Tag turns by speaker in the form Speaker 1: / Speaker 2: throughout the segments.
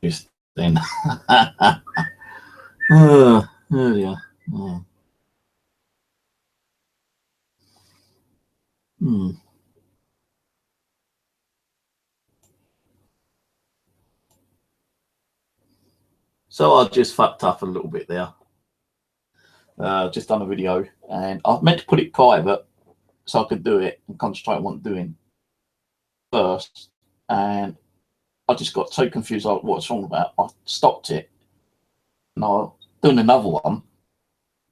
Speaker 1: Just then. Oh yeah. Oh. So I just fucked up a little bit there. Just done a video, and I meant to put it private so I could do it and concentrate on what I'm doing first. And I just got so confused like what it's wrong about. I stopped it, and I was doing another one,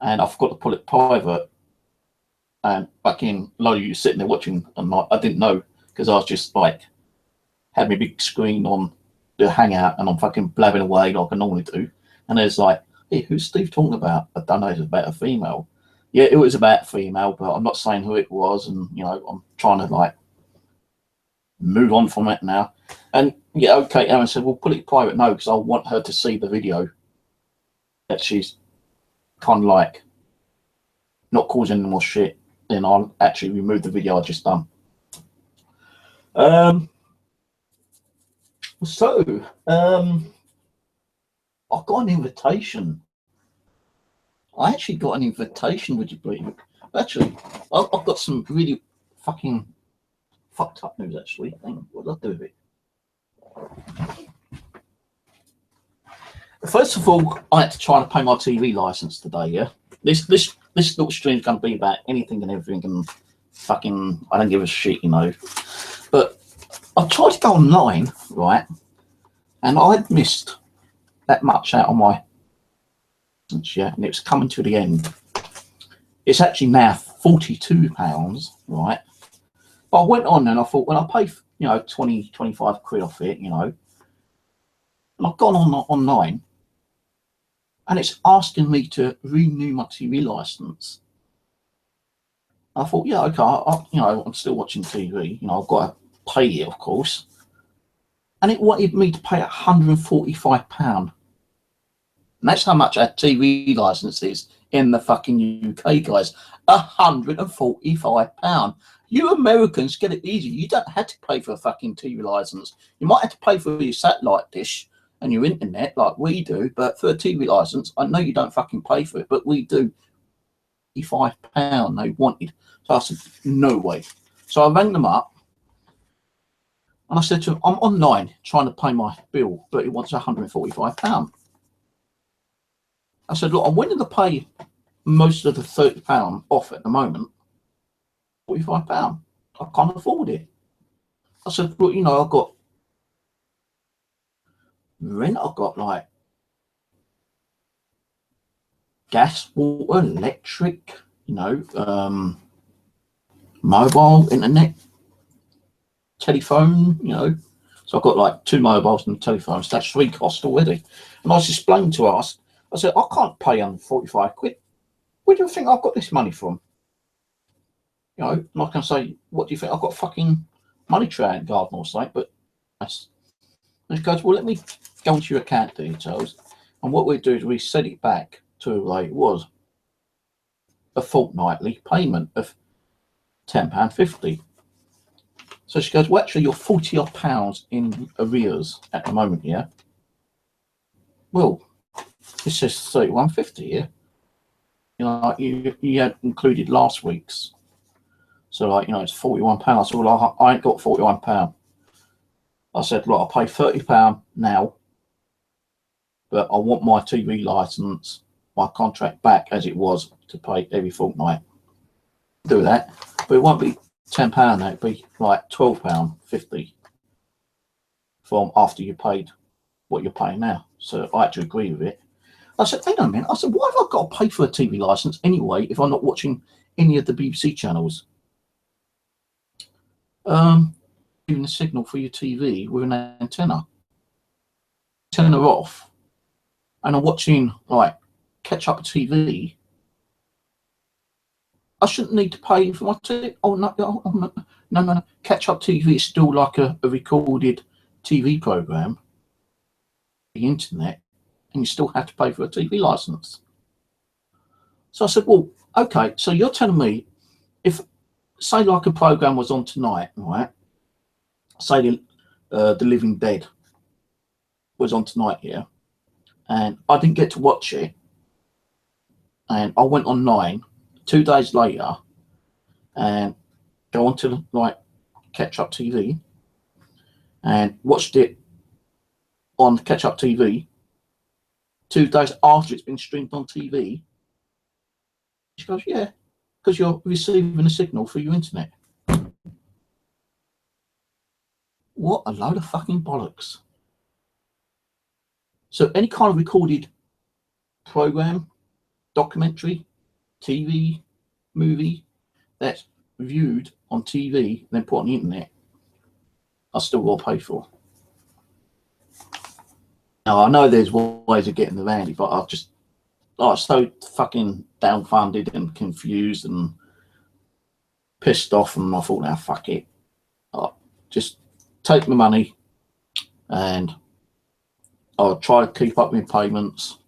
Speaker 1: and I forgot to put it private. And back in, a lot of you sitting there watching, and I didn't know because I was just like had my big screen on the Hangout, and I'm fucking blabbing away like I normally do. And there's like, hey, who's Steve talking about? I don't know. It's about a female. Yeah, it was about a female, but I'm not saying who it was. And you know, I'm trying to like move on from it now. And yeah, okay, Aaron said, "Well, put it private." No, because I want her to see the video that she's kind of like not causing any more shit. Then I'll actually remove the video I just done. So I got an invitation. I actually got an invitation, would you believe it? Actually, I've got some really fucking fucked up news, actually. Hang on, what did I do with it? First of all, I had to try to pay my TV license today, yeah? This little stream is going to be about anything and everything, and fucking, I don't give a shit, you know. But I tried to go online, right? And I'd missed that much out on my, yeah, and it was coming to the end. It's actually now £42, right? But I went on and I thought, well, I pay, you know, 20, 25 quid off it, you know. And I've gone on online, and it's asking me to renew my TV license. I thought, yeah, okay, you know, I'm still watching TV, you know, I've got to pay it, of course. And it wanted me to pay £145. And that's how much a TV license is in the fucking UK, guys. £145. You Americans get it easy. You don't have to pay for a fucking TV license. You might have to pay for your satellite dish and your internet like we do, but for a TV license, I know you don't fucking pay for it, but we do. £5 they wanted. So I said, no way. So I rang them up, and I said to them, I'm online trying to pay my bill, but it wants £145. I said, look, I'm willing to pay most of the £30 off at the moment. £45. I can't afford it. I said, look, you know, I've got rent, I've got like gas, water, electric, you know, mobile, internet, telephone, you know. So I've got like 2 mobiles and a telephone, so that's 3 costs already. And I was explaining to us, I said, I can't pay under 45 quid. Where do you think I've got this money from? You know, I'm not going to say, what do you think? I've got fucking money tray garden or something, but that's. And she goes, well, let me go into your account details. And what we do is we set it back to like it was a fortnightly payment of £10.50. So she goes, well, actually, you're £40 in arrears at the moment, yeah? Well, it says £31.50, yeah? You know, like you had included last week's. So, like, you know, it's £41. So, well, I ain't got £41. I said, look, I'll pay £30 now, but I want my TV license, my contract back as it was to pay every fortnight. Do that, but it won't be £10, it'd be like £12.50 from after you paid what you're paying now. So I had to agree with it. I said, hang on a minute. I said, why have I got to pay for a TV license anyway if I'm not watching any of the BBC channels? Giving a signal for your TV with an antenna. Antenna off, and I'm watching like catch up TV. I shouldn't need to pay for my TV. Oh no. Catch up TV is still like a recorded TV program, the internet, and you still have to pay for a TV license. So I said, well, okay, so you're telling me if say like a program was on tonight, right? Say the Living Dead was on tonight here, and I didn't get to watch it, and I went online 2 days later and go onto like Catch Up TV and watched it on Catch Up TV 2 days after it's been streamed on TV. She goes, yeah, because you're receiving a signal through your internet. What a load of fucking bollocks. So any kind of recorded program, documentary, TV, movie that's viewed on TV, then put on the internet, I still got to pay for. Now, I know there's ways of getting around it, but I was so fucking downfunded and confused and pissed off, and I thought, now, fuck it. I'll just take my money and I'll try to keep up with payments.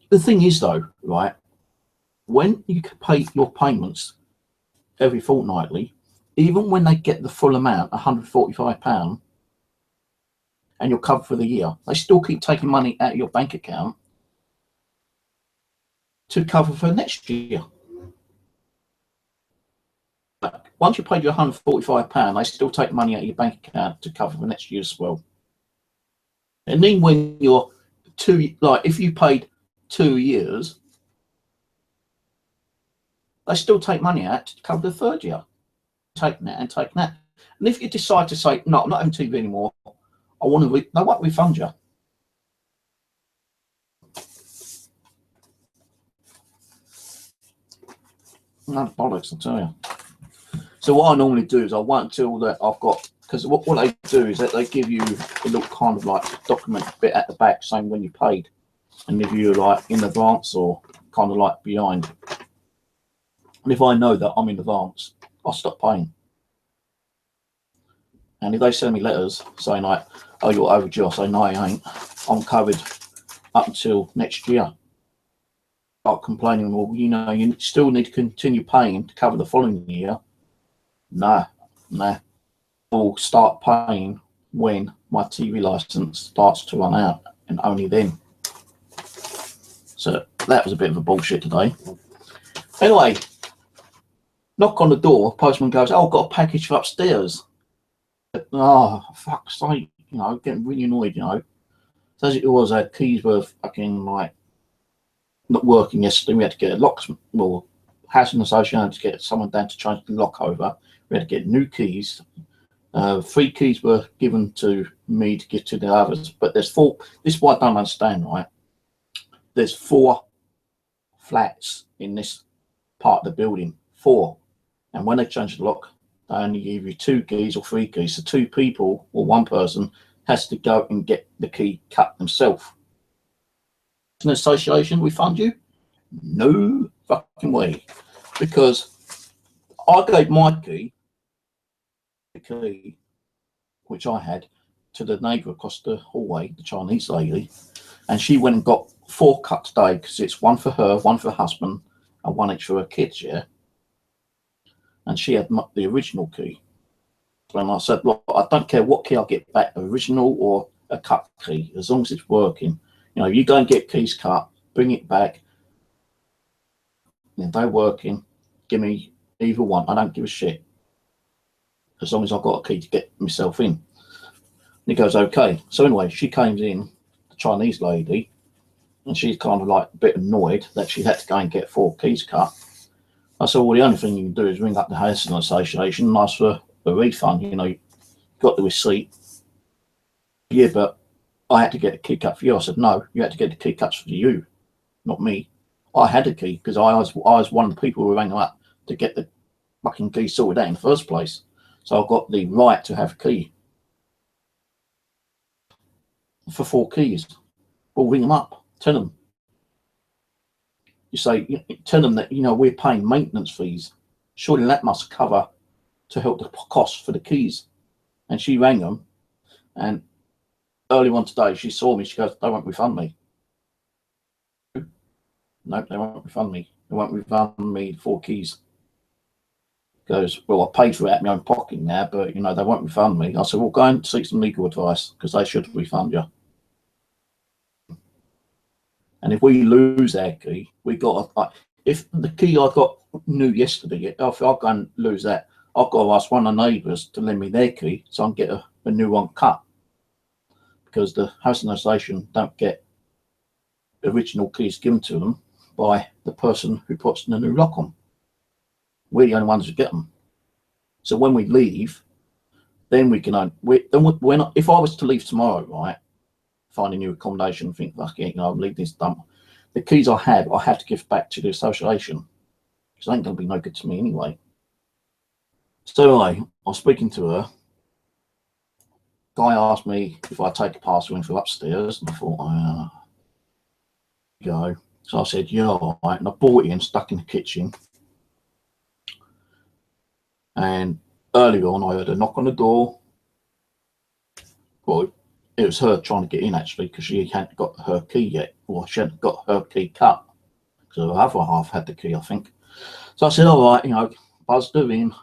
Speaker 1: The thing is, though, right, when you pay your payments every fortnightly, even when they get the full amount, £145, and you're covered for the year, they still keep taking money out of your bank account to cover for next year. But once you paid your £145, they still take money out of your bank account to cover for next year as well. And then when you're if you paid 2 years, they still take money out to cover the third year. Taking that and taking that. And if you decide to say, no, I'm not having TV anymore, I want to, they won't refund you. No bollocks, I tell you. So what I normally do is I wait until that I've got, because what they do is that they give you a little kind of like document bit at the back saying when you paid, and if you're like in advance or kind of like behind. And if I know that I'm in advance, I'll stop paying. And if they send me letters saying like, oh, you're overdue, I say, no, I ain't. I'm covered up until next year. Start complaining, well, you know, you still need to continue paying to cover the following year. Nah. I'll start paying when my TV license starts to run out, and only then. So that was a bit of a bullshit today. Anyway, knock on the door, postman goes, oh, I've got a package for upstairs. Oh, fuck's sake, you know, getting really annoyed, you know. So as it was, our keys were fucking like not working yesterday. We had to get a locksmith, well, housing association had to get someone down to change the lock over. We had to get new keys. 3 keys were given to me to get to the others, but there's 4. This is what I don't understand, right? There's 4 flats in this part of the building, 4. And when they change the lock, they only give you 2 keys or 3 keys. So 2 people or 1 person has to go and get the key cut themselves. An association refund you? No fucking way. Because I gave my key, the key which I had, to the neighbour across the hallway, the Chinese lady, and she went and got 4 cut today because it's 1 for her, 1 for her husband, and 1 each for her kids, yeah? And she had the original key. And I said, look, I don't care what key I get back, original or a cut key, as long as it's working. You know, you go and get keys cut, bring it back, and if they're working, give me either one. I don't give a shit, as long as I've got a key to get myself in. And he goes, okay. So anyway, she came in, the Chinese lady, and she's kind of like a bit annoyed that she had to go and get 4 keys cut. I said, well, the only thing you can do is ring up the housing association and ask for a refund. You know, you got the receipt. Yeah, but I had to get a key cut for you. I said, no, you had to get the key cuts for you, not me. I had a key because I was one of the people who rang them up to get the fucking key sorted out in the first place. So I've got the right to have a key for 4 keys. Well, ring them up, tell them. You say, tell them that, you know, we're paying maintenance fees. Surely that must cover to help the cost for the keys. And she rang them, and early on today, she saw me. She goes, they won't refund me. No, they won't refund me. They won't refund me 4 keys. Goes, well, I paid for it out of my own pocket now, but you know they won't refund me. I said, well, go and seek some legal advice because they should refund you. And if we lose our key, we got if the key I got new yesterday, if I go and lose that, I've got to ask one of the neighbours to lend me their key so I can get a new one cut, because the housing association don't get original keys given to them by the person who puts the new lock on. We're the only ones who get them. So when we leave, then we can. If I was to leave tomorrow, right, find a new accommodation, think, fuck it, you know, I'll leave this dump. The keys I have to give back to the association because they ain't gonna be no good to me anyway. So I was speaking to her. Guy asked me if I take a parcel in for upstairs, and I thought, go. So I said, yeah, all right, and I brought it in, stuck in the kitchen. And earlier on, I heard a knock on the door. Well, it was her trying to get in actually, because she hadn't got her key yet, or she hadn't got her key cut. So the other half had the key, I think. So I said, all right, you know, buzzed her in.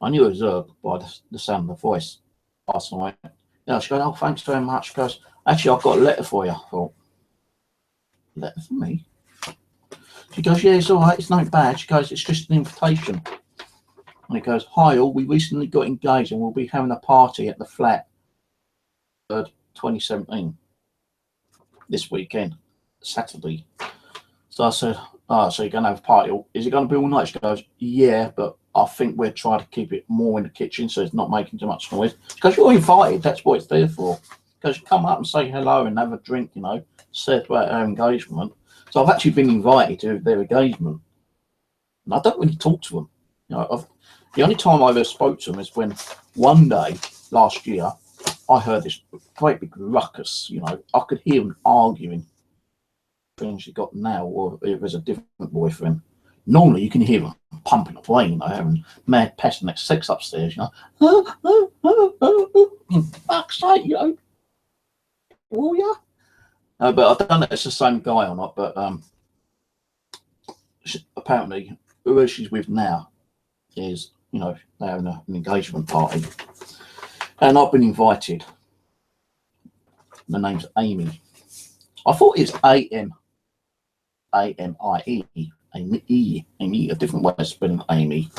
Speaker 1: I knew it was her by the sound of the voice last night. Yeah, she goes, oh, thanks very much. She goes, actually, I've got a letter for you. I thought, letter for me? She goes, yeah, it's all right, it's not bad. She goes, it's just an invitation. And he goes, hi all, we recently got engaged and we'll be having a party at the flat 2017 this weekend, Saturday. So I said, oh, so you're going to have a party? Is it going to be all night? She goes, yeah, but I think we're trying to keep it more in the kitchen so it's not making too much noise. She goes, you're invited, that's what it's there for. She goes, come up and say hello and have a drink, you know, said about our engagement. So I've actually been invited to their engagement. And I don't really talk to them. You know, the only time I ever spoke to them is when one day last year I heard this great big ruckus. You know, I could hear them arguing. She got now, or it was a different boyfriend. Normally, you can hear them pumping away, you know, having mad passionate sex upstairs. You know, fuck's sake, you know. Oh yeah. But I don't know if it's the same guy or not. But apparently, whoever she's with now is, you know, they're having an engagement party, and I've been invited. The name's Amy. I thought it's A-M-I-E, Amy, a different way of spelling Amy.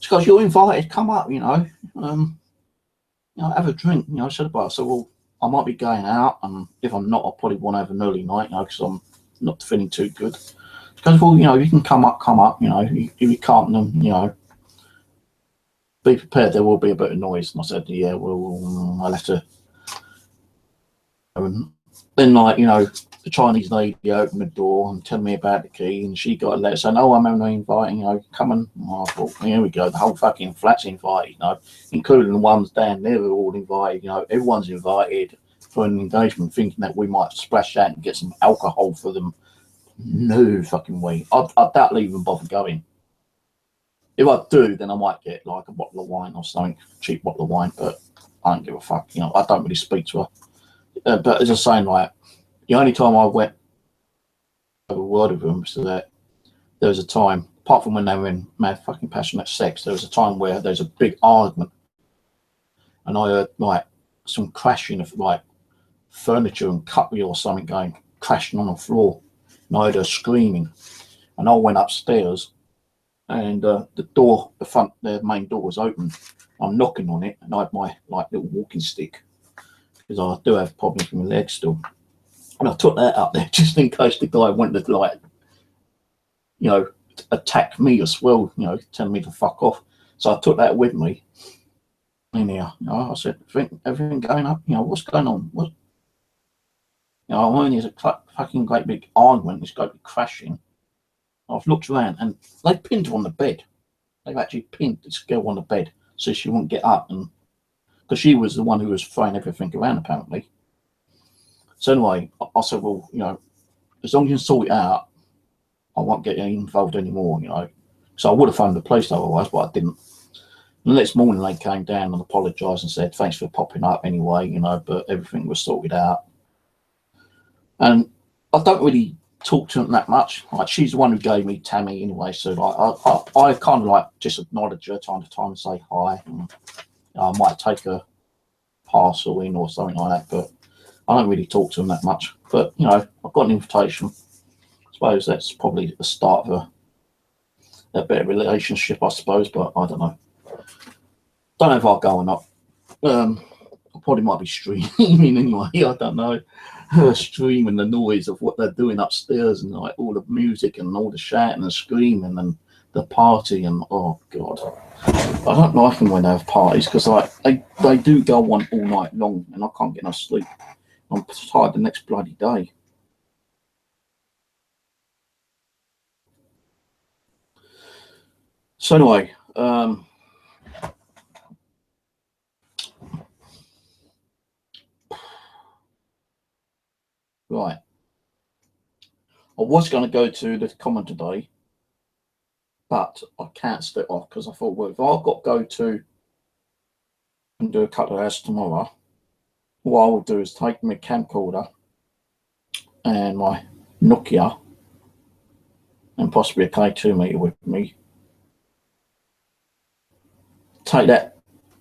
Speaker 1: She goes, you're invited, come up, you know, have a drink. You know, I said, well, I might be going out, and if I'm not, I'll probably want to have an early night, you know, because I'm not feeling too good. She goes, well, you know, you can come up, you know, if you can't, then, you know, be prepared, there will be a bit of noise. And I said, yeah, well, I'll have to. And then, like, you know, the Chinese lady opened the door and told me about the key, and she got a letter saying, oh, I'm only inviting, you know, come and, oh, I thought, here we go, the whole fucking flat's invited, you know, including the ones down there, they're all invited, you know, everyone's invited for an engagement, thinking that we might splash out and get some alcohol for them. No fucking way. I doubt they'll even bother going. If I do, then I might get like a bottle of wine or something, cheap bottle of wine, but I don't give a fuck, you know, I don't really speak to her. But as I was saying, like, the only time I went over a word with them was that there was a time, apart from when they were in mad fucking passionate sex, there was a time where there was a big argument, and I heard like some crashing of like furniture and cutlery or something going crashing on the floor, and I heard her screaming, and I went upstairs, and the main door was open. I'm knocking on it, and I had my like little walking stick, because I do have problems with my legs still. And I took that up there just in case the guy wanted to, like, you know, attack me as well, you know, telling me to fuck off. So I took that with me in here. You know, I said, everything going up? You know, what's going on? What? You know, I mean, there's a fucking great big argument, this great big crashing. I've looked around and they pinned her on the bed. They've actually pinned this girl on the bed so she wouldn't get up, and because she was the one who was throwing everything around apparently. So anyway, I said, well, you know, as long as you can sort it out, I won't get involved anymore, you know. So I would have phoned the police otherwise, but I didn't. And the next morning they came down and apologised and said, thanks for popping up anyway, you know, but everything was sorted out. And I don't really talk to them that much. Like, she's the one who gave me Tammy anyway, so like I kind of like just acknowledge her time to time and say hi. And, I might take a parcel in or something like that, but I don't really talk to them that much. But you know, I've got an invitation. I suppose that's probably the start of a better relationship, I suppose. But I don't know. Don't know if I'll go or not. I probably might be streaming anyway. I don't know. Streaming the noise of what they're doing upstairs and like all the music and all the shouting and screaming and the party and oh god, I don't like them when they have parties because like they do go on all night long and I can't get no sleep. I'm tired the next bloody day. So anyway, right. I was going to go to the common today, but I cancelled it off because I thought, well, if I've got to go to and do a couple of hours tomorrow, what I will do is take my camcorder and my Nokia and possibly a K2 meter with me. Take that,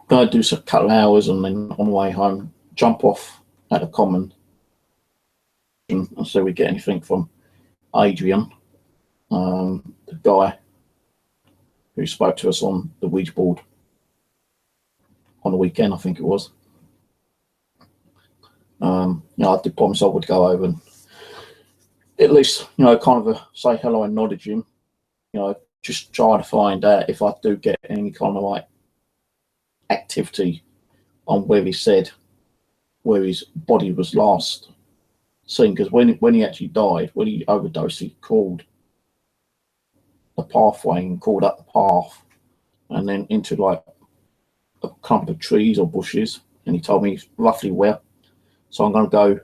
Speaker 1: go do a couple of hours, and then on the way home, jump off at the common and see if we get anything from Adrian, the guy who spoke to us on the Ouija board on the weekend, I think it was. You know, I did promise I would go over and at least, you know, kind of say hello and nod at him. You know, just try to find out if I do get any kind of like activity on where he said where his body was last seen. Because when he actually died, when he overdosed, he called the pathway and called up the path and then into like a clump of trees or bushes, and he told me roughly where. So I'm going to go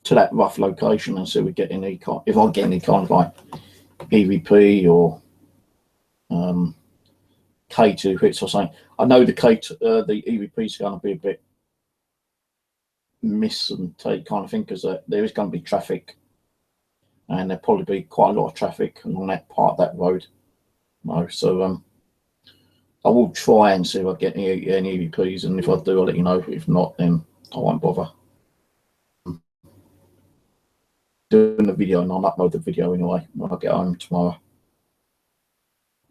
Speaker 1: to that rough location and see if we get any if I get any kind of like EVP or K2 hits or something. I know the the EVP is going to be a bit miss and take kind of thing because there is going to be traffic, and there'll probably be quite a lot of traffic along that part of that road. No, so I will try and see if I get any EVPs, and if I do, I'll let you know. If not, then I won't bother doing the video, and I'll upload the video anyway when I get home tomorrow.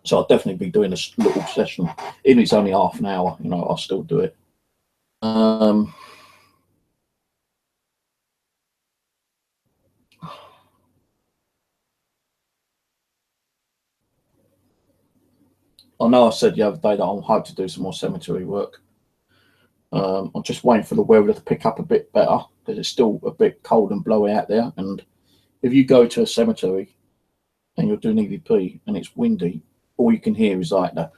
Speaker 1: So I'll definitely be doing this little session. Even if it's only half an hour, you know, I'll still do it. I know I said the other day that I'm hoping to do some more cemetery work. I'm just waiting for the weather to pick up a bit better because it's still a bit cold and blowy out there. And if you go to a cemetery and you're doing EVP and it's windy, all you can hear is like the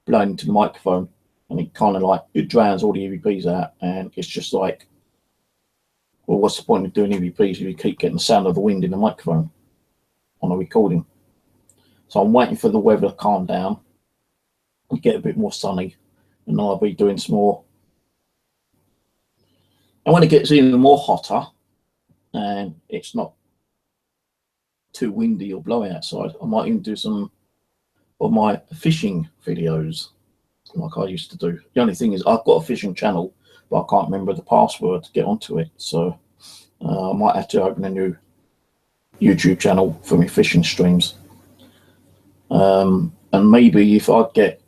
Speaker 1: blowing into the microphone, and it kind of like it drowns all the EVPs out, and it's just like, well, what's the point of doing EVPs if you keep getting the sound of the wind in the microphone on a recording? So I'm waiting for the weather to calm down and get a bit more sunny, and I'll be doing some more. And when it gets even more hotter and it's not too windy or blowy outside, I might even do some of my fishing videos like I used to do. The only thing is I've got a fishing channel, but I can't remember the password to get onto it, so I might have to open a new YouTube channel for my fishing streams. And maybe if I get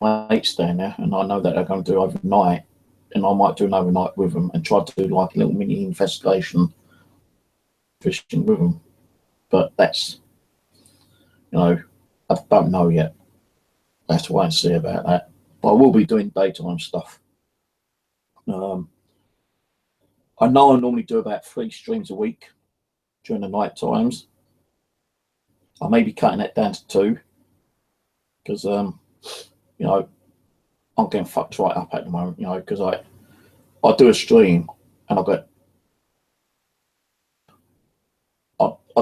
Speaker 1: my mates down there and I know that they're going to do overnight, and I might do an overnight with them and try to do like a little mini investigation fishing with them. But that's, you know, I don't know yet. I have to wait and see about that. But I will be doing daytime stuff. I know I normally do about 3 streams a week during the night times. I may be cutting that down to 2 because, you know, I'm getting fucked right up at the moment, you know, because I do a stream and I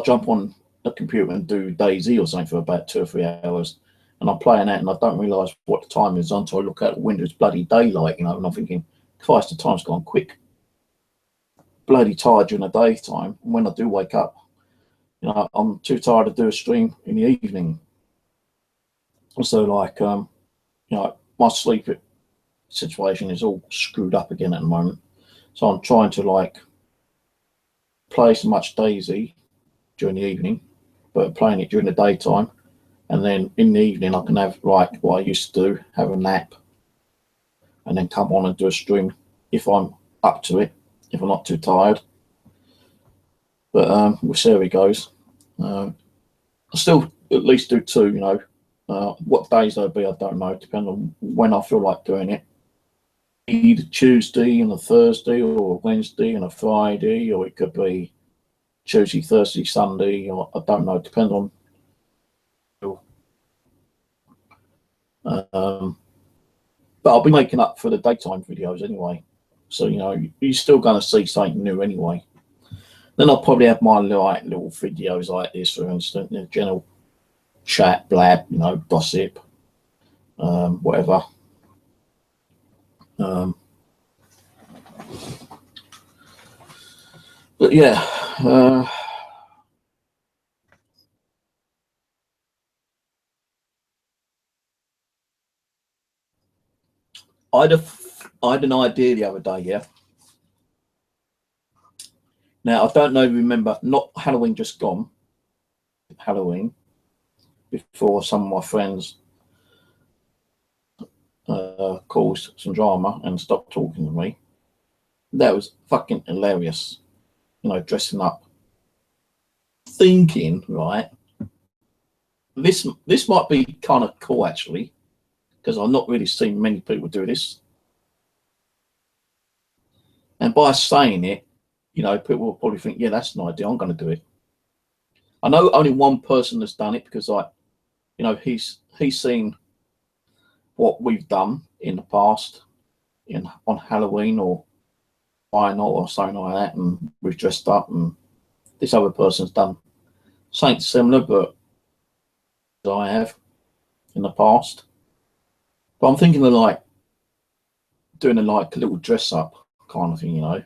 Speaker 1: jump on the computer and do DayZ or something for about 2 or 3 hours, and I'm playing that and I don't realise what the time is until I look out the window. It's bloody daylight, you know, and I'm thinking, Christ, the time's gone quick. bloody tired during the daytime. And when I do wake up, you know, I'm too tired to do a stream in the evening. So like, you know, my sleep situation is all screwed up again at the moment. So I'm trying to like play so much Daisy during the evening, but playing it during the daytime. And then in the evening, I can have like what I used to do, have a nap, and then come on and do a stream if I'm up to it, if I'm not too tired. But we'll see how it goes. I still at least do two, you know. What days they'll be, I don't know. Depending on when I feel like doing it. Either Tuesday and a Thursday, or a Wednesday and a Friday, or it could be Tuesday, Thursday, Sunday, or I don't know. Depends on. But I'll be making up for the daytime videos anyway. So, you know, you're still going to see something new anyway. Then I'll probably have my like little videos like this, for instance, you know, general chat, blab, you know, gossip, whatever. But yeah, I had an idea the other day, yeah. Now I don't know, remember, not Halloween just gone, Halloween, before some of my friends caused some drama and stopped talking to me. That was fucking hilarious, you know, dressing up, thinking, right, this might be kind of cool actually, because I've not really seen many people do this. And by saying it, you know, people will probably think, yeah, that's an idea, I'm going to do it. I know only one person has done it, because, like, you know, he's seen what we've done in the past on Halloween or why not, or something like that, and we've dressed up, and this other person's done something similar, but I have in the past. But I'm thinking of like doing a little dress up kind of thing, you know.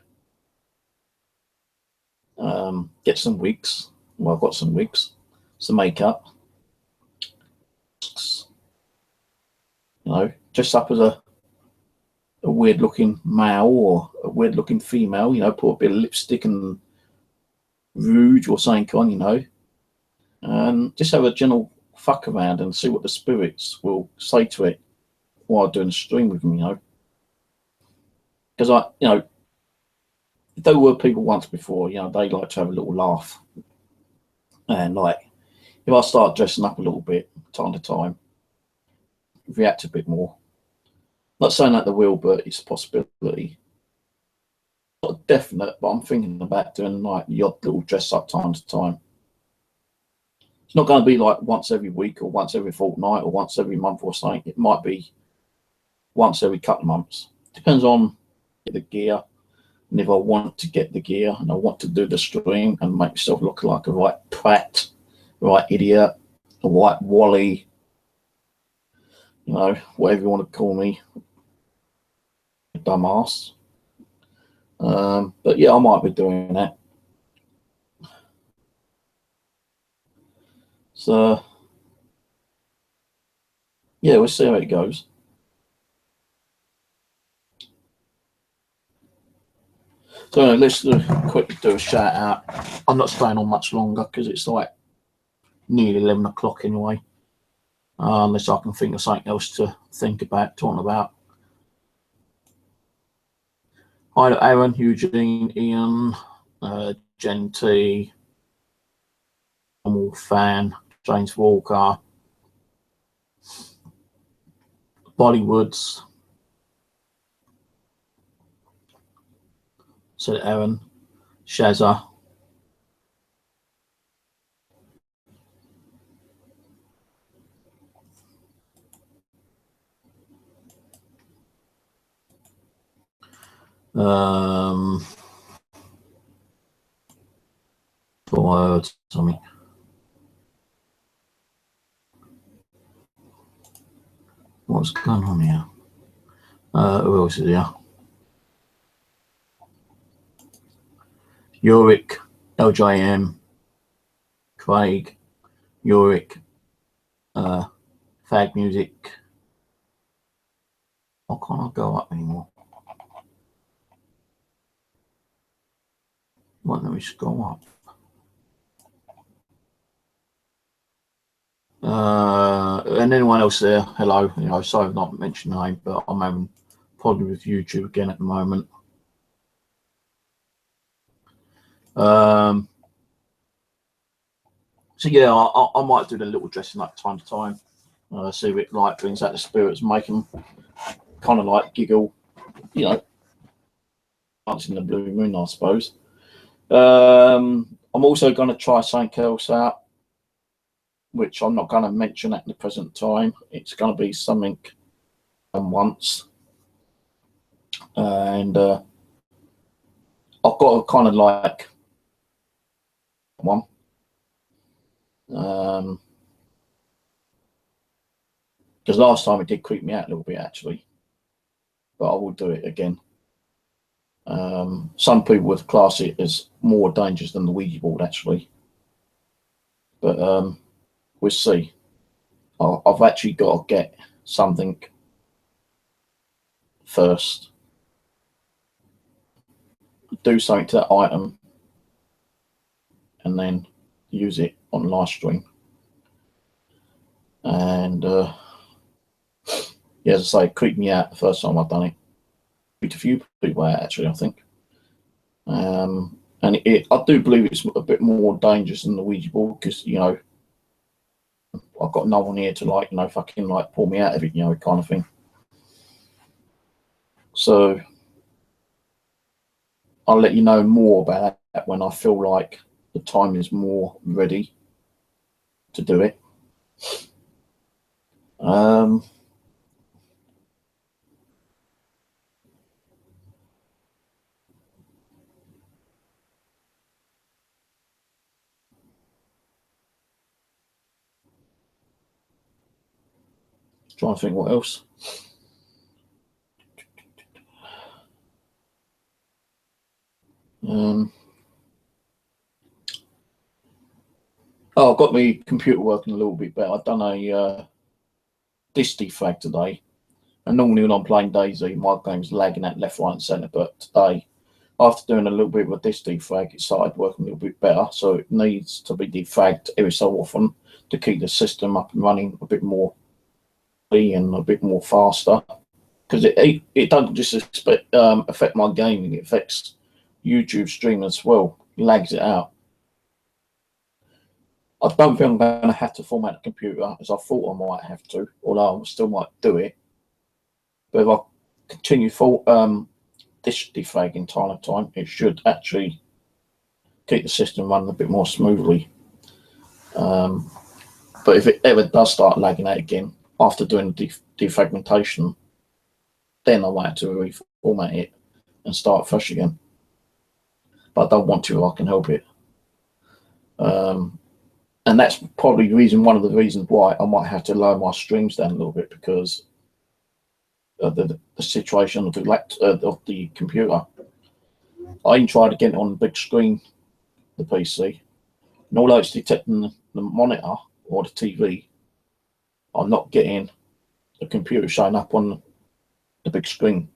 Speaker 1: Get some wigs. Well, I've got some wigs, some makeup, you know, dress up as a weird looking male or a weird looking female, you know, put a bit of lipstick and rouge or something on, you know, and just have a general fuck around and see what the spirits will say to it while doing a stream with them, you know. Because you know, there were people once before, you know, they like to have a little laugh. And like, if I start dressing up a little bit, time to time, react a bit more. Not saying that they will, but it's a possibility. Not definite, but I'm thinking about doing like the odd little dress up time to time. It's not going to be like once every week or once every fortnight or once every month or something. It might be once every couple of months. Depends on the gear. And if I want to get the gear and I want to do the stream and make myself look like a right prat, right idiot, a white Wally, you know, whatever you want to call me, dumbass. But yeah, I might be doing that. So yeah, we'll see how it goes. So let's quickly do a shout out. I'm not staying on much longer because it's like nearly 11 o'clock anyway. Unless I can think of something else to think about, talking about. Hi to Aaron, Eugene, Ian, Jen T, Normal Fan, James Walker, Bollywoods, said Aaron, Shazza. Something. What's going on here? Who else is here? Yorick, LJM, Craig, Yorick, Fag Music. Why can't I go up anymore? Why don't we just go up? And anyone else there, hello. You know, sorry I've not mentioned the name, but I'm having problem with YouTube again at the moment. So yeah, I might do the little dressing up time to time. See if it like brings out the spirits, make them kind of like giggle, you know, dancing the blue moon, I suppose. I'm also going to try something else out, which I'm not going to mention at the present time. It's going to be something once, and I've got a kind of like one. Because last time it did creep me out a little bit actually, but I will do it again. Some people would class it as more dangerous than the Ouija board actually, but we'll see. I've actually got to get something first, do something to that item, and then use it on live stream. And yeah, as I say, it creeped me out the first time I've done it. Creeped a few people out actually, I think. And I do believe it's a bit more dangerous than the Ouija board because, you know, I've got no one here to like, you know, fucking like pull me out of it, you know, kind of thing. So I'll let you know more about that when I feel like the time is more ready to do it. Trying to think what else. Oh, I've got my computer working a little bit better. I've done a disk defrag today, and normally when I'm playing DayZ, my game's lagging out left, right, and centre. But today, after doing a little bit of a disk defrag, it started working a little bit better. So it needs to be defragged every so often to keep the system up and running a bit more and a bit more faster. Because it doesn't just affect my gaming; it affects YouTube streaming as well. It lags it out. I don't think I'm going to have to format the computer as I thought I might have to, although I still might do it. But if I continue full disk defragging time to time, it should actually keep the system running a bit more smoothly. But if it ever does start lagging out again after doing the defragmentation, then I might have to reformat it and start fresh again. But I don't want to if I can help it. And that's probably one of the reasons why I might have to lower my streams down a little bit, because of the situation of the computer. I even tried to get it on the big screen, the PC, and although it's detecting the monitor or the TV, I'm not getting the computer showing up on the big screen.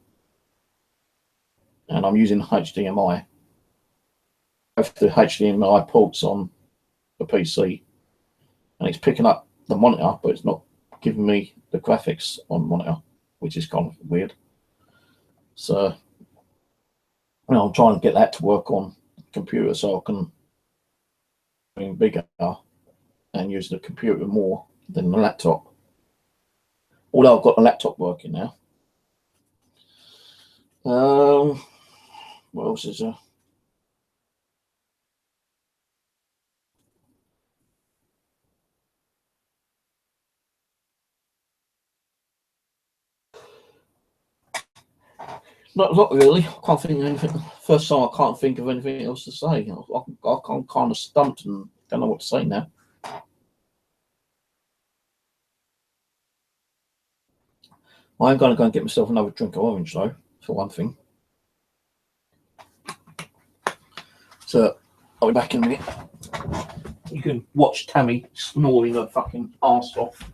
Speaker 1: And I'm using HDMI. I have the HDMI ports on the PC, and it's picking up the monitor, but it's not giving me the graphics on monitor, which is kind of weird. So, you know, I'm trying to get that to work on the computer so I can be bigger and use the computer more than the laptop. Although I've got the laptop working now. What else is there? Not really. I can't think of anything. First time I can't think of anything else to say. I'm kind of stumped and don't know what to say now. I'm going to go and get myself another drink of orange, though, for one thing. So I'll be back in a minute. You can watch Tammy snoring her fucking arse off.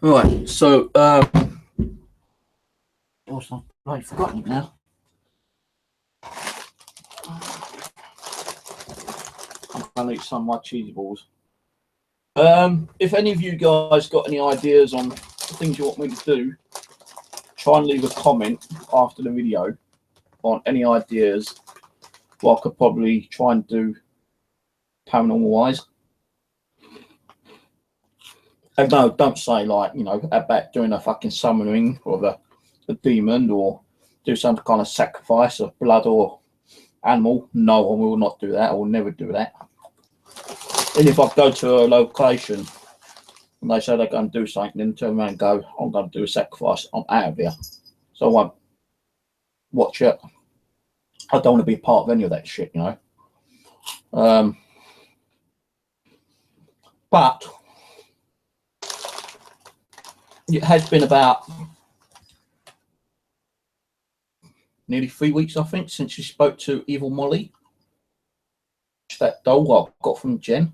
Speaker 1: Right, so I've forgotten it now. I'm gonna eat some of my cheesy balls. If any of you guys got any ideas on the things you want me to do, try and leave a comment after the video on any ideas what I could probably try and do paranormal wise. And no, don't say like, you know, about doing a fucking summoning of a demon or do some kind of sacrifice of blood or animal. No, I will not do that. I will never do that. And if I go to a location and they say they're going to do something, then turn around and go, I'm going to do a sacrifice, I'm out of here. So I won't watch it. I don't want to be a part of any of that shit, you know. But it has been about nearly 3 weeks, I think, since you spoke to Evil Molly. That doll I got from Jen.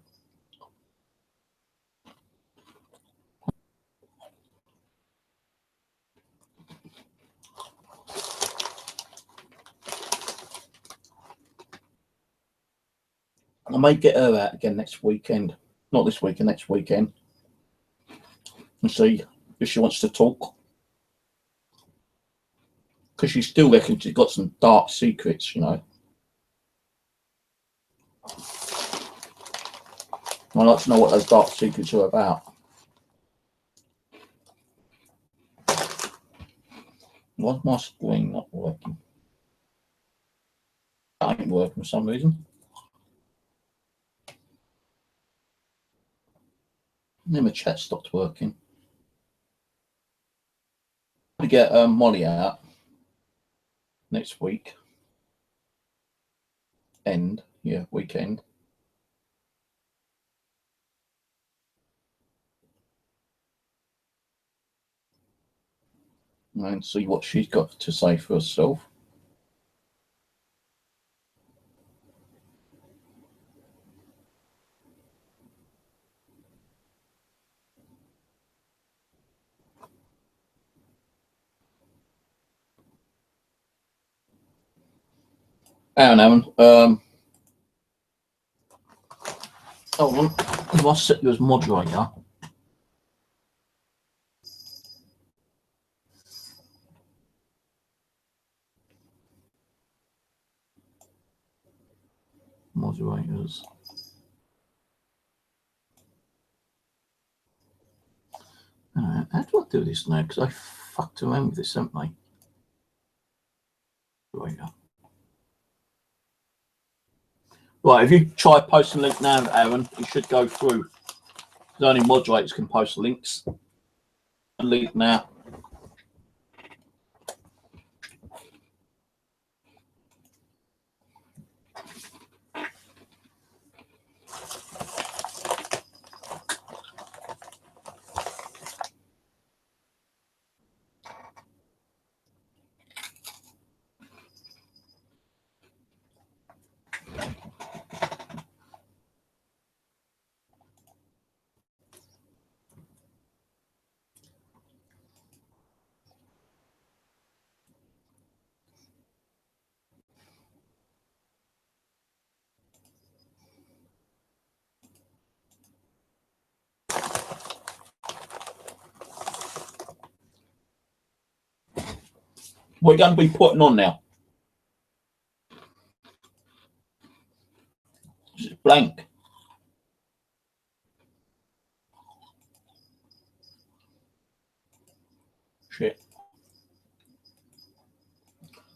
Speaker 1: I may get her out again next weekend. Not this weekend, next weekend. And see if she wants to talk. Because she still reckons she's got some dark secrets, you know. I'd like to know what those dark secrets are about. Why's my screen not working? That ain't working for some reason. Then my chat stopped working. To get Molly out next week. Weekend. And see what she's got to say for herself. Aaron, hold on. If I set you as moderator, moderators. How do I do this now? Because I fucked around with this, haven't I? Right, if you try posting a link now, Aaron, it should go through. Because only moderators can post links. A link now. We're going to be putting on now. This is blank. Shit.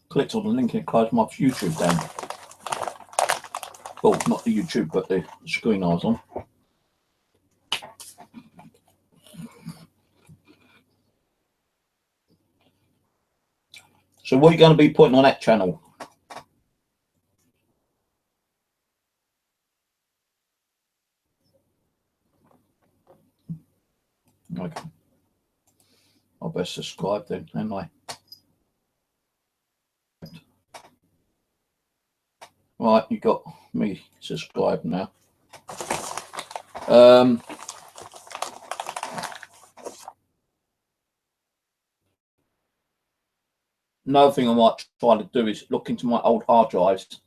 Speaker 1: Clicked on the link and it closed my YouTube down. Well, not the YouTube, but the screen I was on. So what are you going to be putting on that channel? Okay. I'll best subscribe then, ain't I? Right, you got me subscribed now. Another thing I might try to do is look into my old hard drives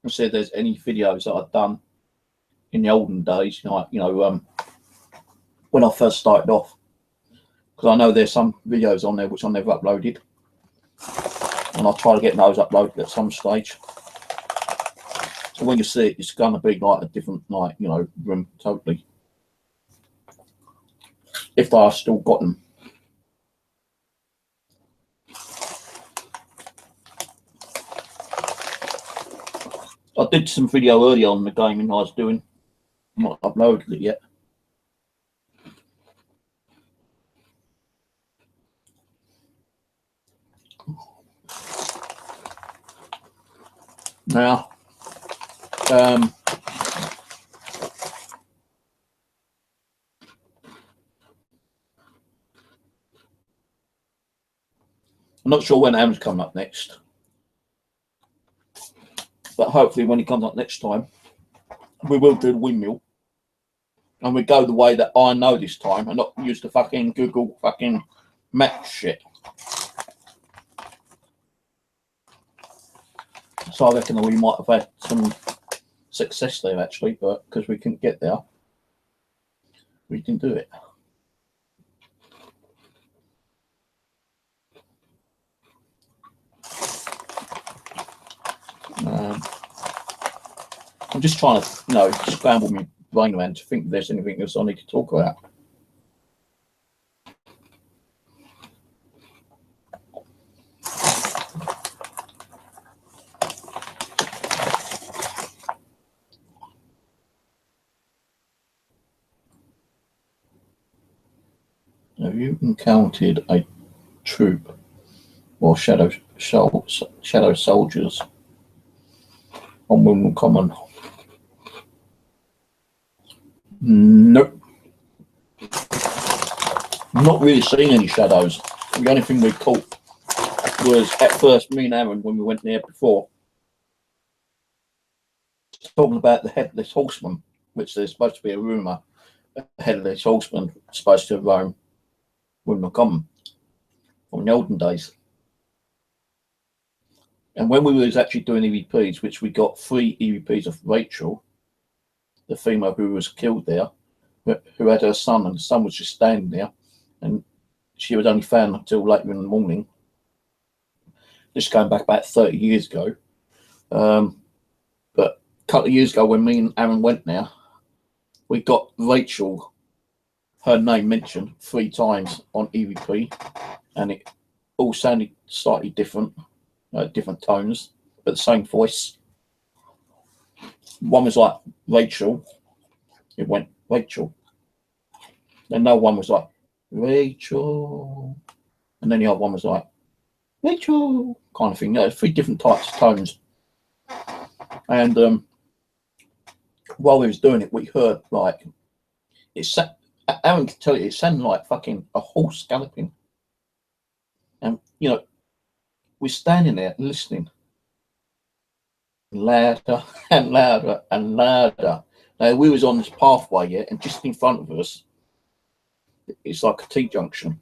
Speaker 1: and see if there's any videos that I've done in the olden days, when I first started off. Because I know there's some videos on there which I never uploaded. And I'll try to get those uploaded at some stage. So when you see it, it's going to be like a different, room totally. If I've still got them. I did some video earlier on the gaming I was doing. I'm not uploaded it yet. Now, I'm not sure when Aaron's coming up next, but hopefully when he comes up next time, we will do the windmill, and we go the way that I know this time, and not use the fucking Google fucking map shit. So I reckon we might have had some success there actually, but because we couldn't get there, we can do it. I'm just trying to, scramble my brain around to think if there's anything else I need to talk about. Have you encountered a troop or shadow soldiers on Wimbledon Common? Nope. Not really seen any shadows. The only thing we caught was at first me and Aaron when we went there before, talking about the Headless Horseman, which there's supposed to be a rumour. The Headless Horseman supposed to roam Wimbledon Common from the olden days. And when we was actually doing EVPs, which we got 3 EVPs of Rachel, the female who was killed there, who had her son, and the son was just standing there, and she was only found until later in the morning. This going back about 30 years ago. But a couple of years ago, when me and Aaron went there, we got Rachel, her name mentioned 3 times on EVP, and it all sounded slightly different, different tones, but the same voice. One was like Rachel, it went Rachel. Then no one was like Rachel, and then the other one was like Rachel, kind of thing. 3 different types of tones. And while we was doing it, we heard like Aaron can tell you it sounded like fucking a horse galloping. And we're standing there listening, louder and louder and louder. Now we was on this pathway here, and just in front of us, it's like a T-junction,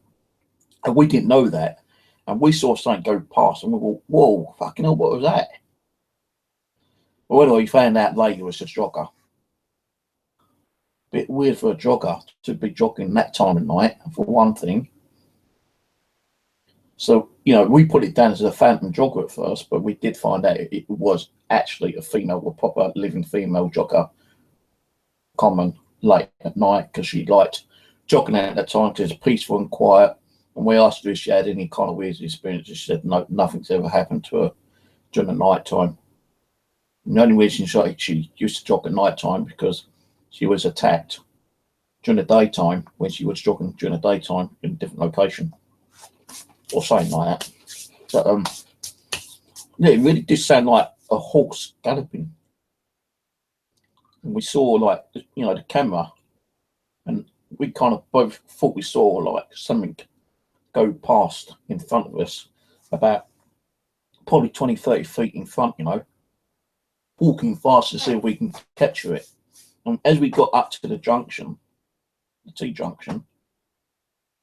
Speaker 1: and we didn't know that. And we saw something go past, and we were, whoa, fucking hell, what was that? Well, anyway, we found out later it was just a jogger. Bit weird for a jogger to be jogging that time of night, for one thing. So, we put it down as a phantom jogger at first, but we did find out it was actually a proper living female jogger, common late at night, because she liked jogging out at that time because it's peaceful and quiet. And we asked her if she had any kind of weird experiences. She said no, nothing's ever happened to her during the night time. And the only reason she used to jog at night time because she was attacked during the daytime when she was jogging during the daytime in a different location, or something like that. But yeah, it really did sound like a horse galloping. And we saw like the camera, and we kind of both thought we saw like something go past in front of us, about probably 20-30 feet in front, walking fast to see if we can capture it. And as we got up to the junction, the T-junction,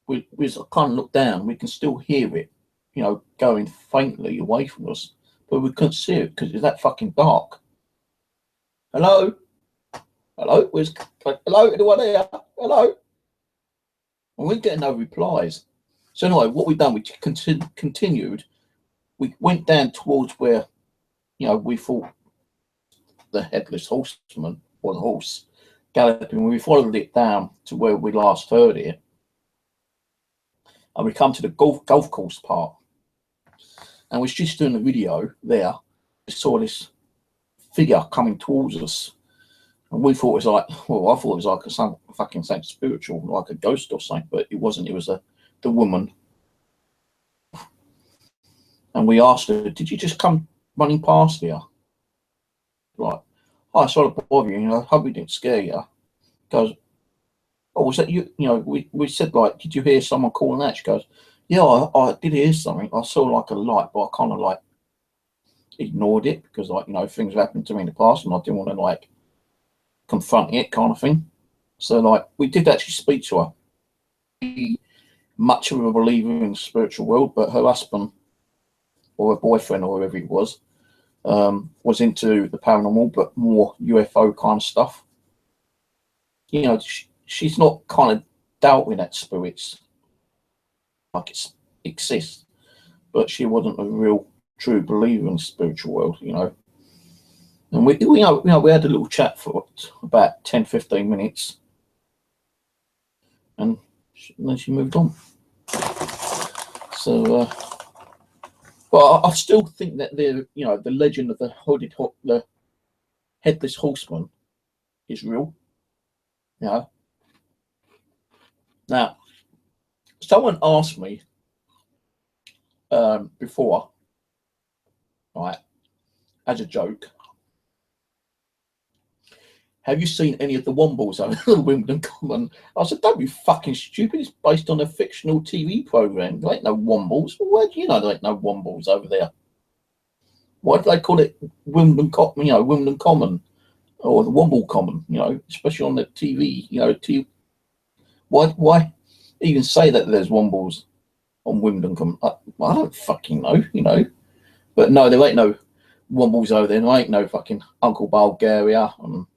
Speaker 1: we kind of looked down. We can still hear it, going faintly away from us, but we couldn't see it because it's that fucking dark. Hello, hello, anyone here? Hello. And we we're getting no replies. So anyway, what we done, we continued. We went down towards where, we thought the headless horseman or the horse galloping. We followed it down to where we last heard it, and we come to the golf course part. And we was just doing the video there. We saw this figure coming towards us, and we thought it was like, well, I thought it was like some fucking something spiritual, like a ghost or something, but it wasn't. It was the woman. And we asked her, did you just come running past here? Like, oh, sorry to bother you, I hope we didn't scare you. Goes, oh, was that you? We said, like, did you hear someone calling out? She goes, yeah, I did hear something. I saw like a light, but I kind of like ignored it because, like, things happened to me in the past and I didn't want to like confront it, kind of thing. So, like, we did actually speak to her. Much of a believer in the spiritual world, but her husband or her boyfriend or whoever it was into the paranormal, but more UFO kind of stuff. She's not kind of doubting that spirits like it exists, but she wasn't a real true believer in the spiritual world, And we had a little chat for about 10-15 minutes, and then she moved on. So, but I still think that the legend of the headless horseman is real. Now, someone asked me before, right, as a joke, have you seen any of the Wombles over the Wimbledon Common? I said, don't be fucking stupid. It's based on a fictional TV program. There ain't no Wombles. Where do you know there ain't no Wombles over there? Why do they call it Wimbledon Common, or the Womble Common? Especially on the TV. Why even say that there's Wombles on Wimbledon Common? I don't fucking know. But no, there ain't no Wombles over there. There ain't no fucking Uncle Bulgaria and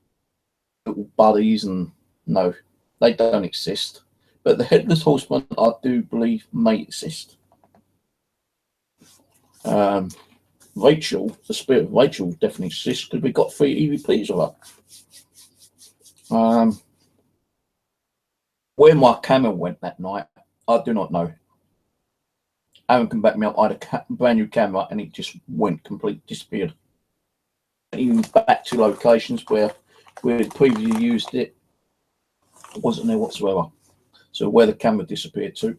Speaker 1: little buddies, and no, they don't exist. But the Headless Horseman, I do believe, may exist. Rachel, the spirit of Rachel definitely exists because we got 3 EVPs of her. Where my camera went that night, I do not know. Aaron can back me up. I had a brand new camera and it just went completely disappeared. Even back to locations where we had previously used it, it wasn't there whatsoever. So where the camera disappeared to,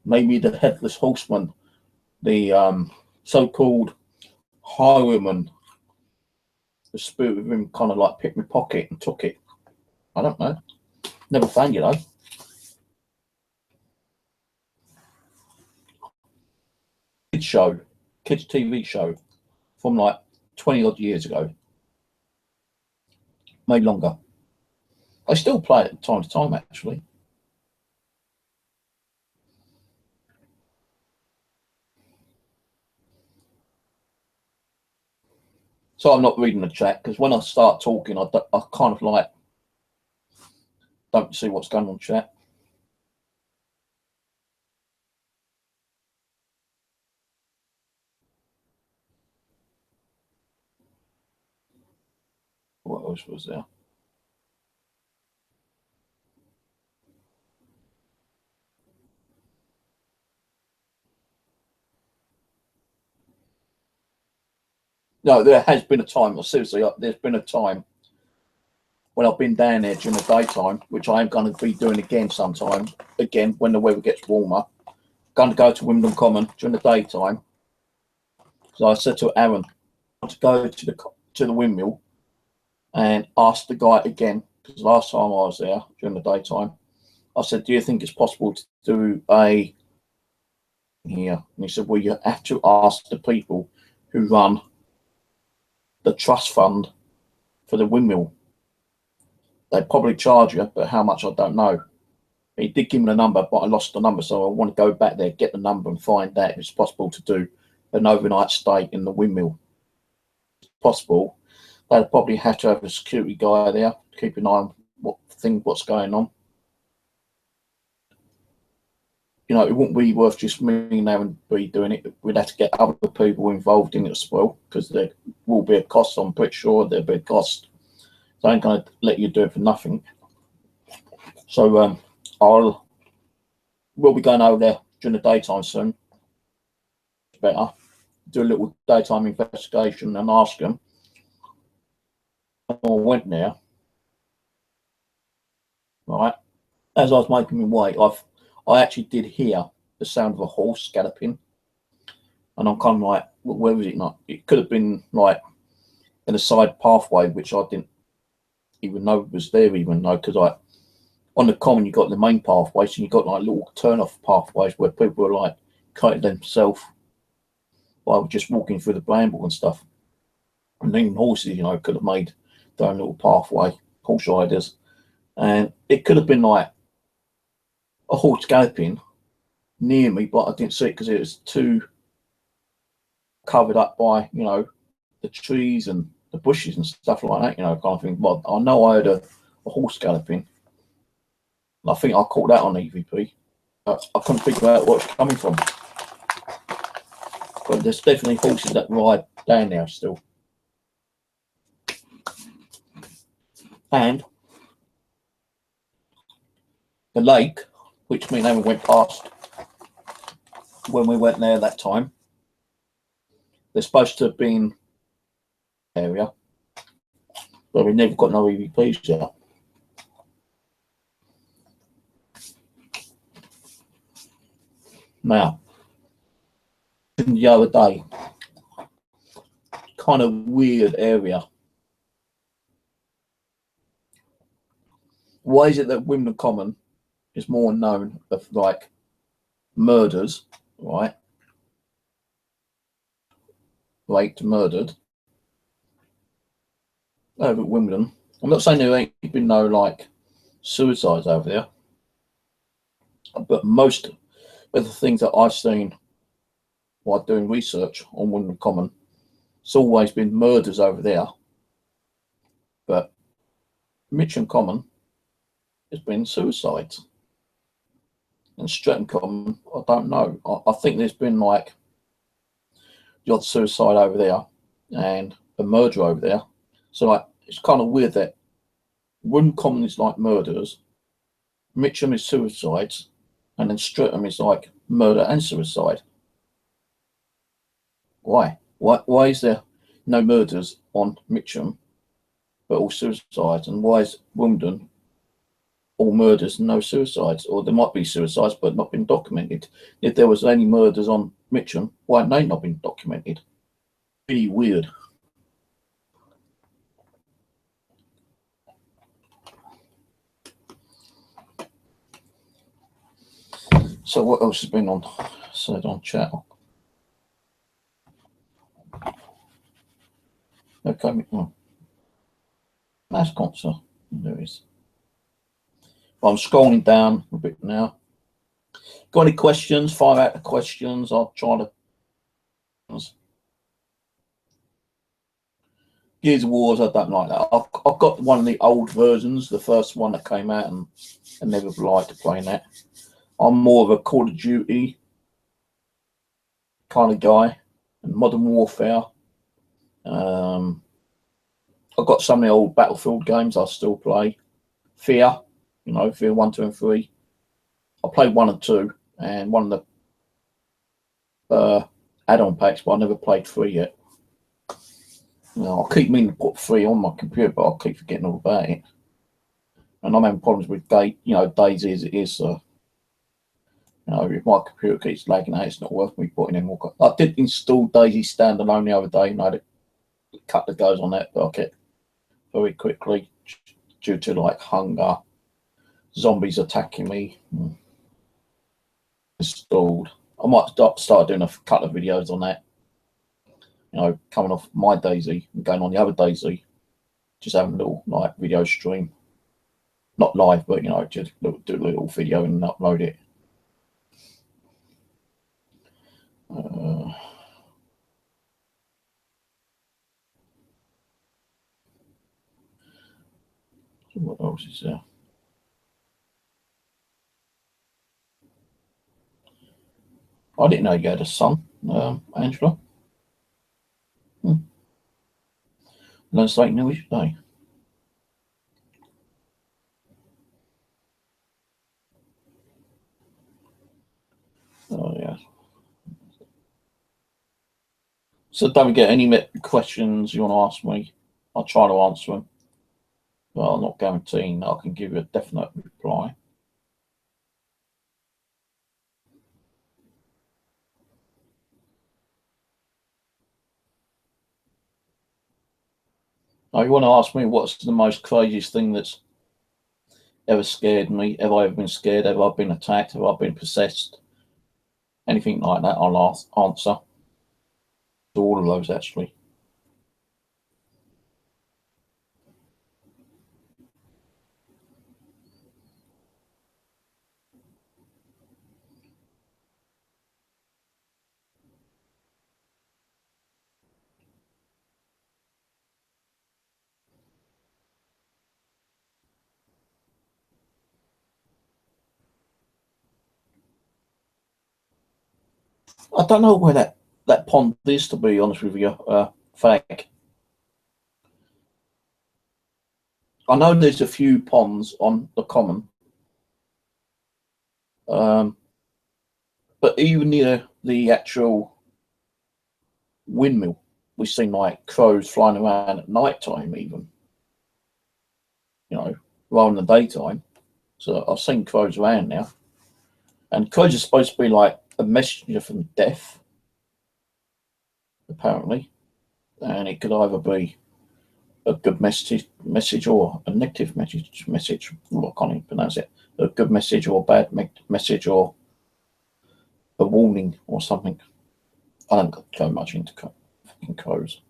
Speaker 1: maybe the Headless Horseman, the so-called highwayman, the spirit of him kind of like picked my pocket and took it. I don't know. Never found you though. Kids TV show from like 20 odd years ago, maybe longer. I still play it time to time actually. So I'm not reading the chat because when I start talking, I kind of like don't see what's going on in chat. What else was there? No, there has been a time, seriously, there's been a time when I've been down there during the daytime, which I am going to be doing again sometime, again, when the weather gets warmer. Going to go to Wimbledon Common during the daytime. So I said to Aaron to go to the windmill and ask the guy again, because last time I was there during the daytime, I said, do you think it's possible to do a here? And he said, well, you have to ask the people who run the trust fund for the windmill. They probably charge you, but how much I don't know. He did give me the number, but I lost the number, so I want to go back there, get the number, and find out if it's possible to do an overnight stay in the windmill. It's possible. They'd probably have to have a security guy there, keep an eye on what's going on. You know, it wouldn't be worth just me and Aaron be doing it. We'd have to get other people involved in it as well, because there will be a cost. I'm pretty sure there'll be a cost. So I ain't going to let you do it for nothing. So we'll be going over there during the daytime soon. It's better. Do a little daytime investigation and ask them. I went there. Right. As I was making my way, I actually did hear the sound of a horse galloping. And I'm kind of like, well, where was it not? It could have been like in a side pathway, which I didn't even know was there, even though, because on the common, you got the main pathways and you got like little turn off pathways where people are like cutting themselves by just walking through the bramble and stuff. And then horses, you know, could have made their own little pathway, horse riders. And it could have been like a horse galloping near me, but I didn't see it because it was too covered up by, you know, the trees and the bushes and stuff like that, you know, kind of thing. But I know I heard a horse galloping. I think I caught that on EVP. I couldn't figure out where it's coming from. But there's definitely horses that ride down there still. And the lake, which me and Aaron went past when we went there that time, there's supposed to have been area, but we never got no EVPs yet. Now, the other day, kind of weird area. Why is it that Wimbledon Common is more known of like murders, right? Raped, murdered over at Wimbledon. I'm not saying there ain't been no like suicides over there, but most of the things that I've seen while doing research on Wimbledon Common, it's always been murders over there. Mitcham Common has been suicides. And Streatham Common, I don't know. I think there's been like the odd suicide over there and a murder over there. So like it's kind of weird that Woodham Common is like murders, Mitcham is suicides, and then Streatham is like murder and suicide. Why? Why is there no murders on Mitcham, but all suicides? And why is Wimbledon all murders and no suicides? Or there might be suicides, but not been documented. If there was any murders on Mitcham, why had they not been documented? Really weird. So what else has been on said on chat? Okay, well, that's concert. There is. I'm scrolling down a bit now. Got any questions? Fire out the questions. I'll try to. Gears of Wars, I don't like that. I've got one of the old versions, the first one that came out, and I never liked playing that. I'm more of a Call of Duty kind of guy, and Modern Warfare. I've got some of the old Battlefield games I still play. Fear, Fear 1, 2, and 3. I played 1 and 2, and one of the add-on packs, but I never played 3 yet. I keep meaning to put 3 on my computer, but I keep forgetting all about it. And I'm having problems with DayZ as it is. So, if my computer keeps lagging out, it's not worth me putting in more. I did install DayZ standalone the other day, and I had a couple of goes on that, but I kept very quickly due to like hunger, zombies attacking me. Installed. I might start doing a couple of videos on that. Coming off my DayZ and going on the other DayZ, just having a little like video stream, not live, but just do a little video and upload it. What else is there? I didn't know you had a son, Angela. Learn something new each day. Oh yeah. So don't forget any questions you want to ask me. I'll try to answer them. But I'm not guaranteeing that I can give you a definite reply. Now, you want to ask me what's the most craziest thing that's ever scared me? Have I ever been scared? Have I been attacked? Have I been possessed? Anything like that, I'll answer to all of those actually. I don't know where that pond is, to be honest with you, Fag. I know there's a few ponds on the common, but even near the actual windmill, we've seen like crows flying around at night time, even, rather than the daytime. So I've seen crows around now, and crows are supposed to be like a messenger from death, apparently, and it could either be a good message or a negative message. Well, I can't even pronounce it. A good message or a bad message or a warning or something. I don't go much into fucking crows.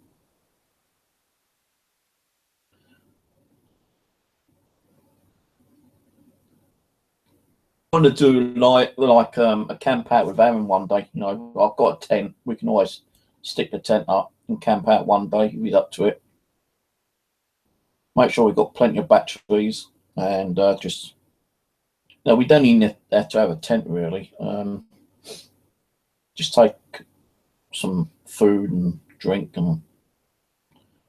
Speaker 1: I want to do like a camp out with Aaron one day. I've got a tent. We can always stick the tent up and camp out one day if he's up to it. make sure we've got plenty of batteries, and just no, we don't even have to have a tent really. Just take some food and drink and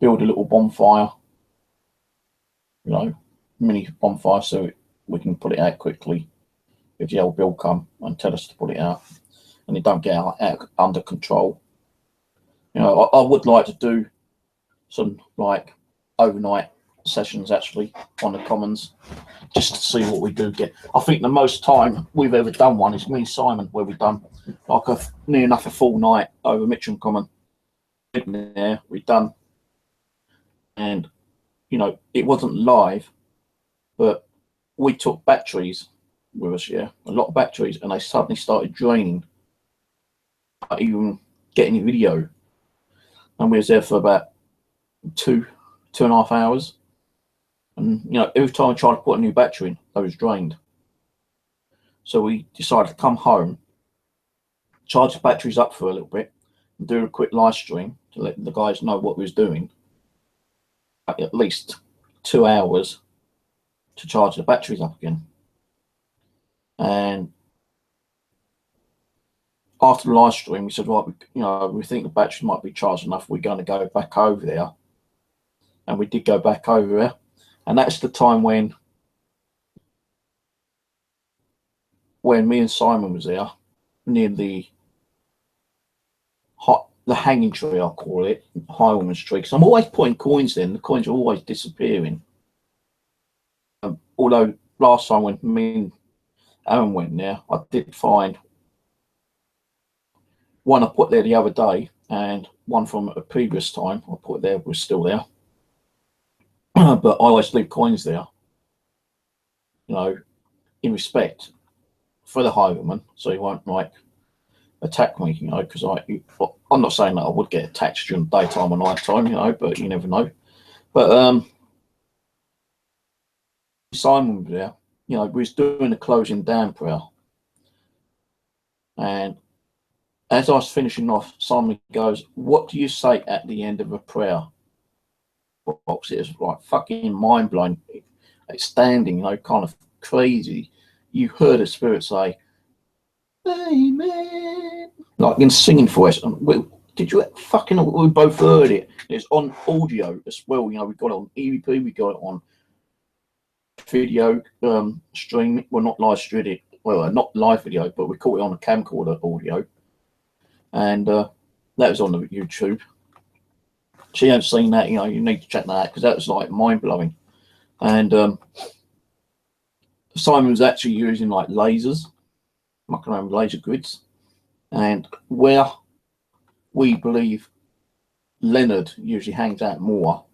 Speaker 1: build a little bonfire, you know, mini bonfire, so we can put it out quickly if the old bill come and tell us to put it out, and it don't get out under control. You know, I would like to do some like overnight sessions actually on the commons, just to see what we do get. I think the most time we've ever done one is me and Simon, where we've done like near enough a full night over Mitcham Common. There we've done, and you know, it wasn't live, but we took batteries with us, yeah, a lot of batteries, and they suddenly started draining, not even getting video, and we was there for about 2.5 hours. And you know, every time I tried to put a new battery in, they was drained. So we decided to come home, charge the batteries up for a little bit, and do a quick live stream to let the guys know what we was doing. At least 2 hours to charge the batteries up again. And after the live stream, we said, right, you know, we think the battery might be charged enough. We're going to go back over there, and we did go back over there. And that's the time when me and Simon was there near the hanging tree, I'll call it, Highwoman's tree. Because I'm always putting coins in. The coins are always disappearing. Although last time when me and Aaron went there, I did find one I put there the other day, and one from a previous time I put there was still there. But I always leave coins there, you know, in respect for the highwayman, so he won't like attack me, you know, because I'm not saying that I would get attacked during the daytime or night time, you know, but you never know. But Simon was there, you know, we was doing the closing down prayer, and as I was finishing off, Simon goes, "What do you say at the end of a prayer?" Box. It was like fucking mind blowing. It's standing, you know, kind of crazy. You heard a spirit say, "Amen," like in singing voice. And did you fucking? We both heard it. It's on audio as well. You know, we got it on EVP. We got it on video stream. Well, not live streamed it. Well, not live video, but we caught it on a camcorder audio, and that was on the YouTube. She hasn't seen that, you know, you need to check that out, because that was like mind blowing. And Simon was actually using like lasers, mucking around with laser grids, and where we believe Leonard usually hangs out more,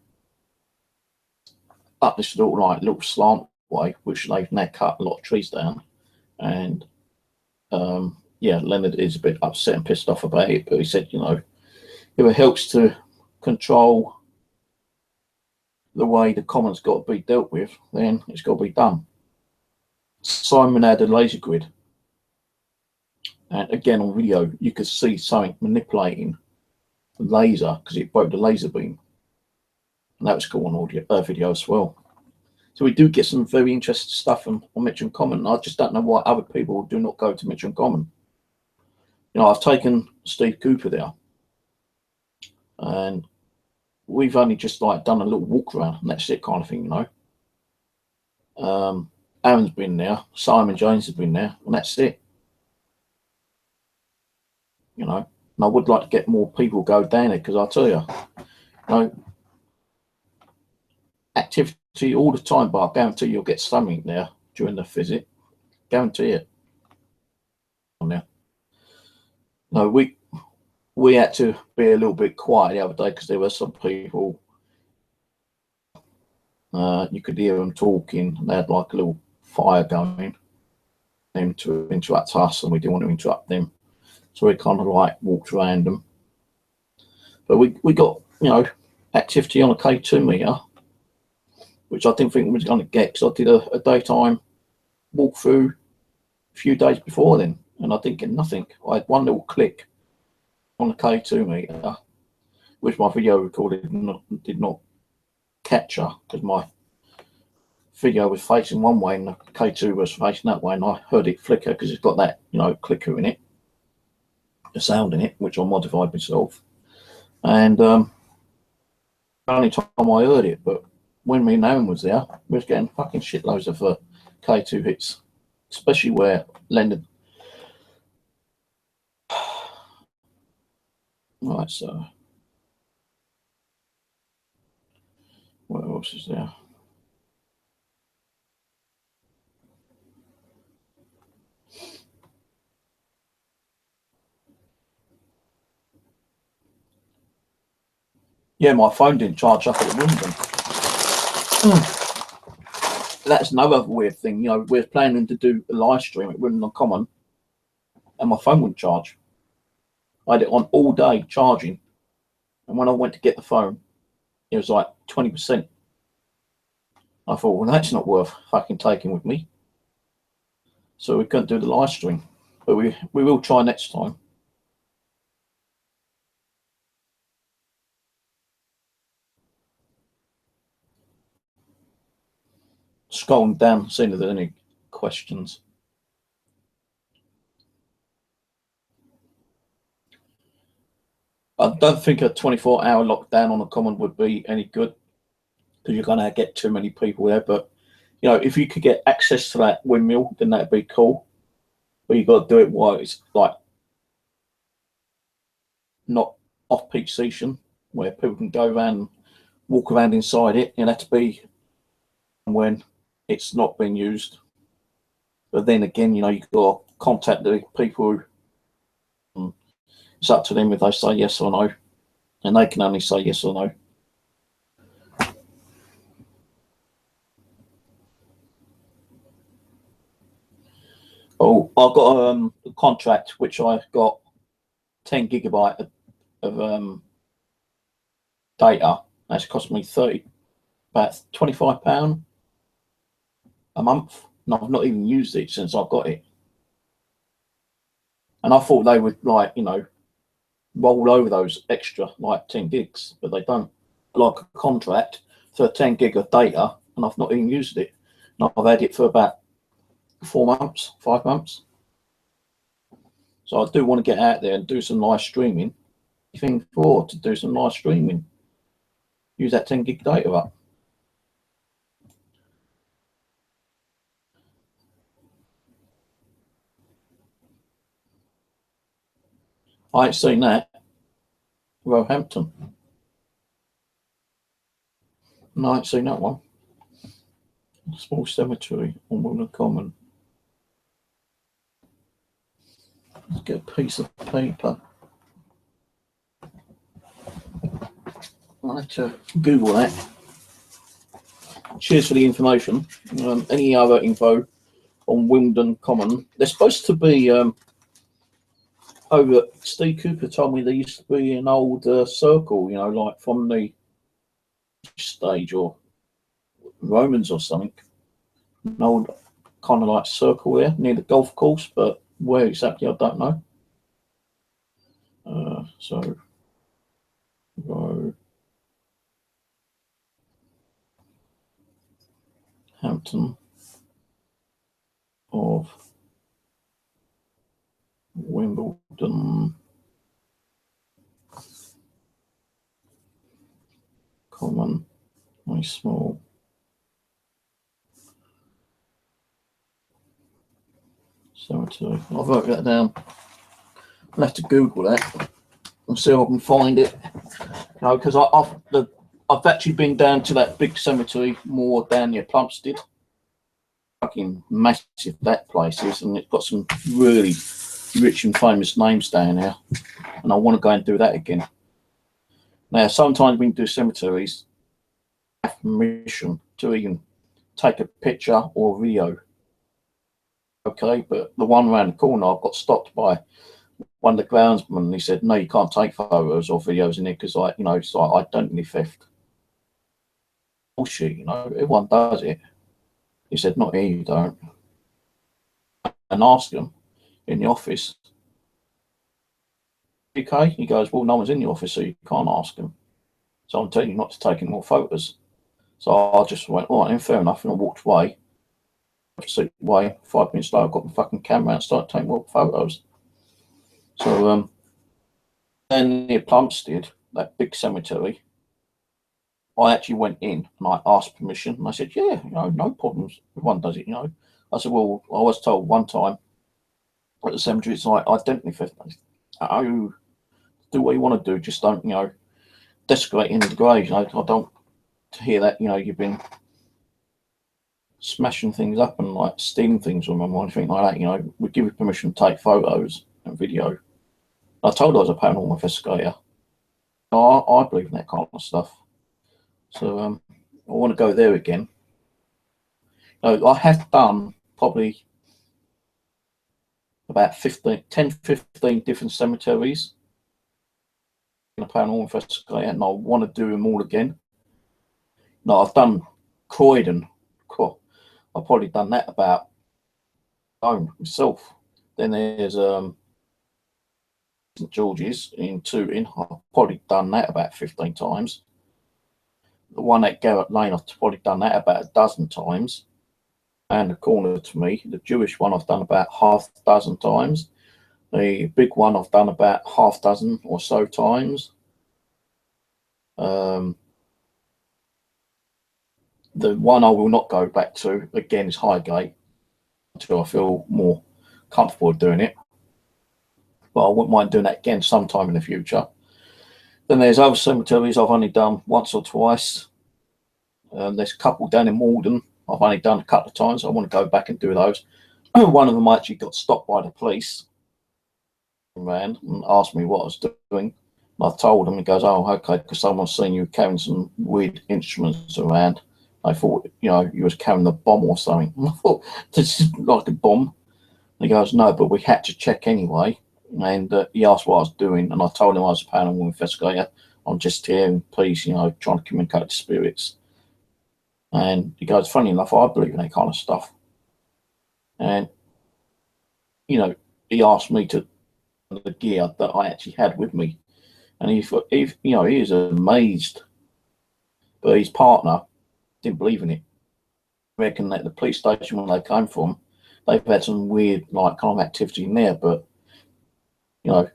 Speaker 1: up this little slant way, which they've now cut a lot of trees down. And yeah, Leonard is a bit upset and pissed off about it, but he said, you know, if it helps to control the way the commons got to be dealt with, then it's got to be done. Simon had a laser grid, and again on video you could see something manipulating the laser because it broke the laser beam, and that was cool on audio video as well. So we do get some very interesting stuff on Mitcham Common. I just don't know why other people do not go to Mitcham Common. You know, I've taken Steve Cooper there, and we've only just like done a little walk around, and that's it, kind of thing, you know. Aaron's been there, Simon Jones has been there, and that's it. You know, and I would like to get more people go down there, because I tell you, you know, activity all the time, but I guarantee you'll get something there during the visit. Guarantee it. On there. No, we had to be a little bit quiet the other day because there were some people, you could hear them talking, and they had like a little fire going, them to interrupt us, and we didn't want to interrupt them, so we kind of like walked around them. But we got, you know, activity on a K2 meter, which I didn't think we was going to get, because I did a daytime walkthrough a few days before then, and I didn't get nothing. I had one little click on the K2 meter, which my video recorder did not capture because my video was facing one way and the K2 was facing that way, and I heard it flicker because it's got that, you know, clicker in it, the sound in it, which I modified myself. And only time I heard it, but when me and Aaron was there, we was getting fucking shitloads of K2 hits, especially where Leonard. Right, so what else is there? Yeah, my phone didn't charge up at the Wimbledon. That's another weird thing. You know, we were planning to do a live stream at Wimbledon Common, and my phone wouldn't charge. I had it on all day charging, and when I went to get the phone, it was like 20%. I thought, well, that's not worth fucking taking with me. So we couldn't do the live stream, but we will try next time. Scrolling down, seeing if there's any questions. I don't think a 24-hour lockdown on the Common would be any good because you're going to get too many people there. But, you know, if you could get access to that windmill, then that'd be cool. But you've got to do it while it's like not off-peak season where people can go around and walk around inside it. And that's to be when it's not being used. But then again, you know, you've got to contact the people who, it's up to them if they say yes or no, and they can only say yes or no. Oh, I've got a contract which I've got 10 gigabyte of data. That's cost me about £25 a month, and I've not even used it since I've got it. And I thought they would, like, you know, roll over those extra like 10 gigs, but they don't. Like a contract for 10 gig of data, and I've not even used it. And I've had it for about 4 months, 5 months. So I do want to get out there and do some live streaming. Anything for to do some live streaming. Use that 10 gig data up. I ain't seen that. Roehampton. No, I ain't seen that one. Small cemetery on Wimbledon Common. Let's get a piece of paper. I'll have to Google that. Cheers for the information. Any other info on Wimbledon Common? They're supposed to be over. Steve Cooper told me there used to be an old circle, you know, like from the stage or Romans or something. An old kind of like circle there near the golf course, but where exactly I don't know. So Roehampton of Wimbledon Common, very small. Cemetery. I've wrote that down. I'll have to Google that and see if I can find it. You know, because I've actually been down to that big cemetery more down near Plumstead. Fucking massive that place is, and it's got some really rich and famous names down there. And I want to go and do that again. Now, sometimes when you do cemeteries, I have permission to even take a picture or video. Okay, but the one around the corner, I've got stopped by one of the groundsmen, and he said, "No, you can't take photos or videos in here because, you know, it's like identity theft." Bullshit, you know, everyone does it. He said, "Not here, you don't." And ask them in the office. Okay, he goes, "Well, no one's in the office, so you can't ask them. So I'm telling you not to take any more photos." So I just went, all right, then fair enough, and I walked away. Away. 5 minutes later, I got my fucking camera out and started taking more photos. So then near Plumstead, that big cemetery, I actually went in and I asked permission, and I said, yeah, no problems. Everyone does it, I said, well, I was told one time at the cemetery, it's like identity theft. Oh, do what you want to do, just don't, desecrate in the graves. I don't hear that, you've been smashing things up and like stealing things from them or anything like that. We give you permission to take photos and video. I told her I was a paranormal investigator. I believe in that kind of stuff. So I want to go there again. I have done probably about 10, 15 different cemeteries in a paranormal investigator, and I want to do them all again. No, I've done Croydon. Cool. I've probably done that about myself. Then there's St George's in Tooting. I've probably done that about 15 times. The one at Garrett Lane, I've probably done that about a dozen times. And the corner to me, the Jewish one, I've done about half a dozen times. The big one, I've done about half dozen or so times. The one I will not go back to again is Highgate until I feel more comfortable doing it. But I wouldn't mind doing that again sometime in the future. Then there's other cemeteries I've only done once or twice. There's a couple down in Malden I've only done a couple of times. I want to go back and do those. One of them I actually got stopped by the police around and asked me what I was doing. And I told him. He goes, "Oh, okay," because someone's seen you carrying some weird instruments around. I thought, you was carrying a bomb or something. And I thought, this is like a bomb. And he goes, "No, but we had to check anyway." And he asked what I was doing, and I told him I was a paranormal investigator. I'm just here in peace, trying to communicate with spirits. And he goes, "Funny enough, I believe in that kind of stuff." And he asked me to the gear that I actually had with me, and he was amazed. But his partner didn't believe in it. I reckon that the police station when they came from, they've had some weird like kind of activity in there, but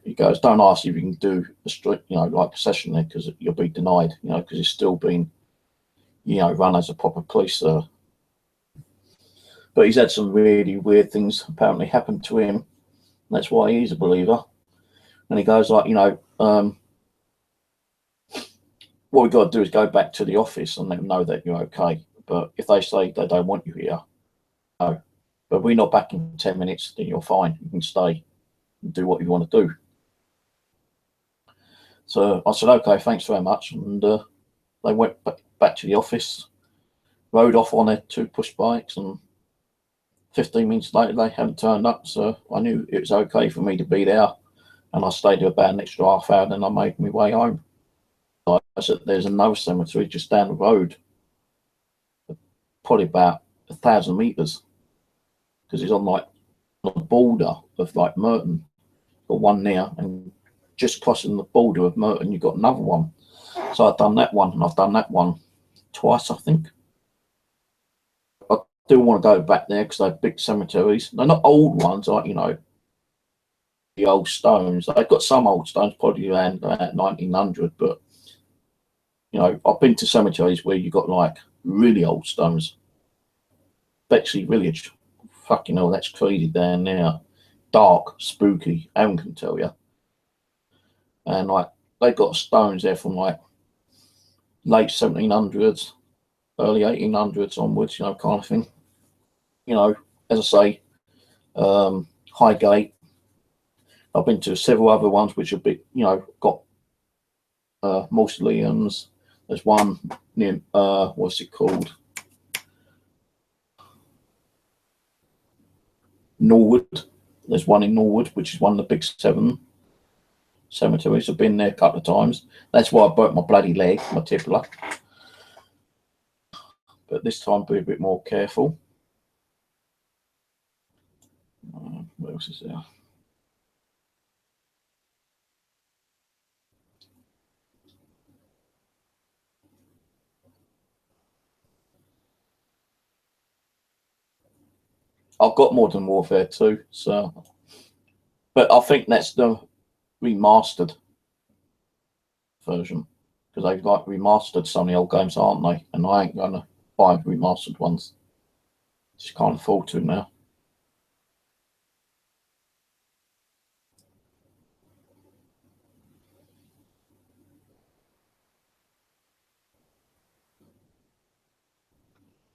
Speaker 1: he goes, "Don't ask if you can do a street, like a session there, because you'll be denied, because it's still been, run as a proper police." But he's had some really weird things apparently happen to him. That's why he's a believer. And he goes like, what we've got to do is go back to the office and let them know that you're okay. But if they say they don't want you here, no. But we're not back in 10 minutes, then you're fine. You can stay and do what you want to do. So I said, okay, thanks very much. And they went back to the office, rode off on their 2 push bikes, and 15 minutes later they hadn't turned up. So I knew it was okay for me to be there. And I stayed there about an extra half hour, then I made my way home. I said, there's another cemetery just down the road, probably about 1,000 meters, because it's on the border of like Merton. Got one there, and just crossing the border of Merton, you've got another one. So I've done that one, and I've done that one twice, I think. I do want to go back there because they're big cemeteries. They're not old ones, like the old stones. They've got some old stones, probably around 1900, but I've been to cemeteries where you've got like really old stones. Bexley Village, fucking hell, that's crazy down there. Dark, spooky, Aaron can tell you. And like they got stones there from like late 1700s, early 1800s onwards, kind of thing. As I say, Highgate. I've been to several other ones which are big, got mausoleums. There's one near, what's it called? Norwood. There's one in Norwood, which is one of the big 7 cemeteries. I've been there a couple of times. That's why I broke my bloody leg, my tibia. But this time, be a bit more careful. What else is there? I've got Modern Warfare 2, so, but I think that's the remastered version, because they've like remastered some of the old games, aren't they? And I ain't gonna buy remastered ones. Just can't afford to now.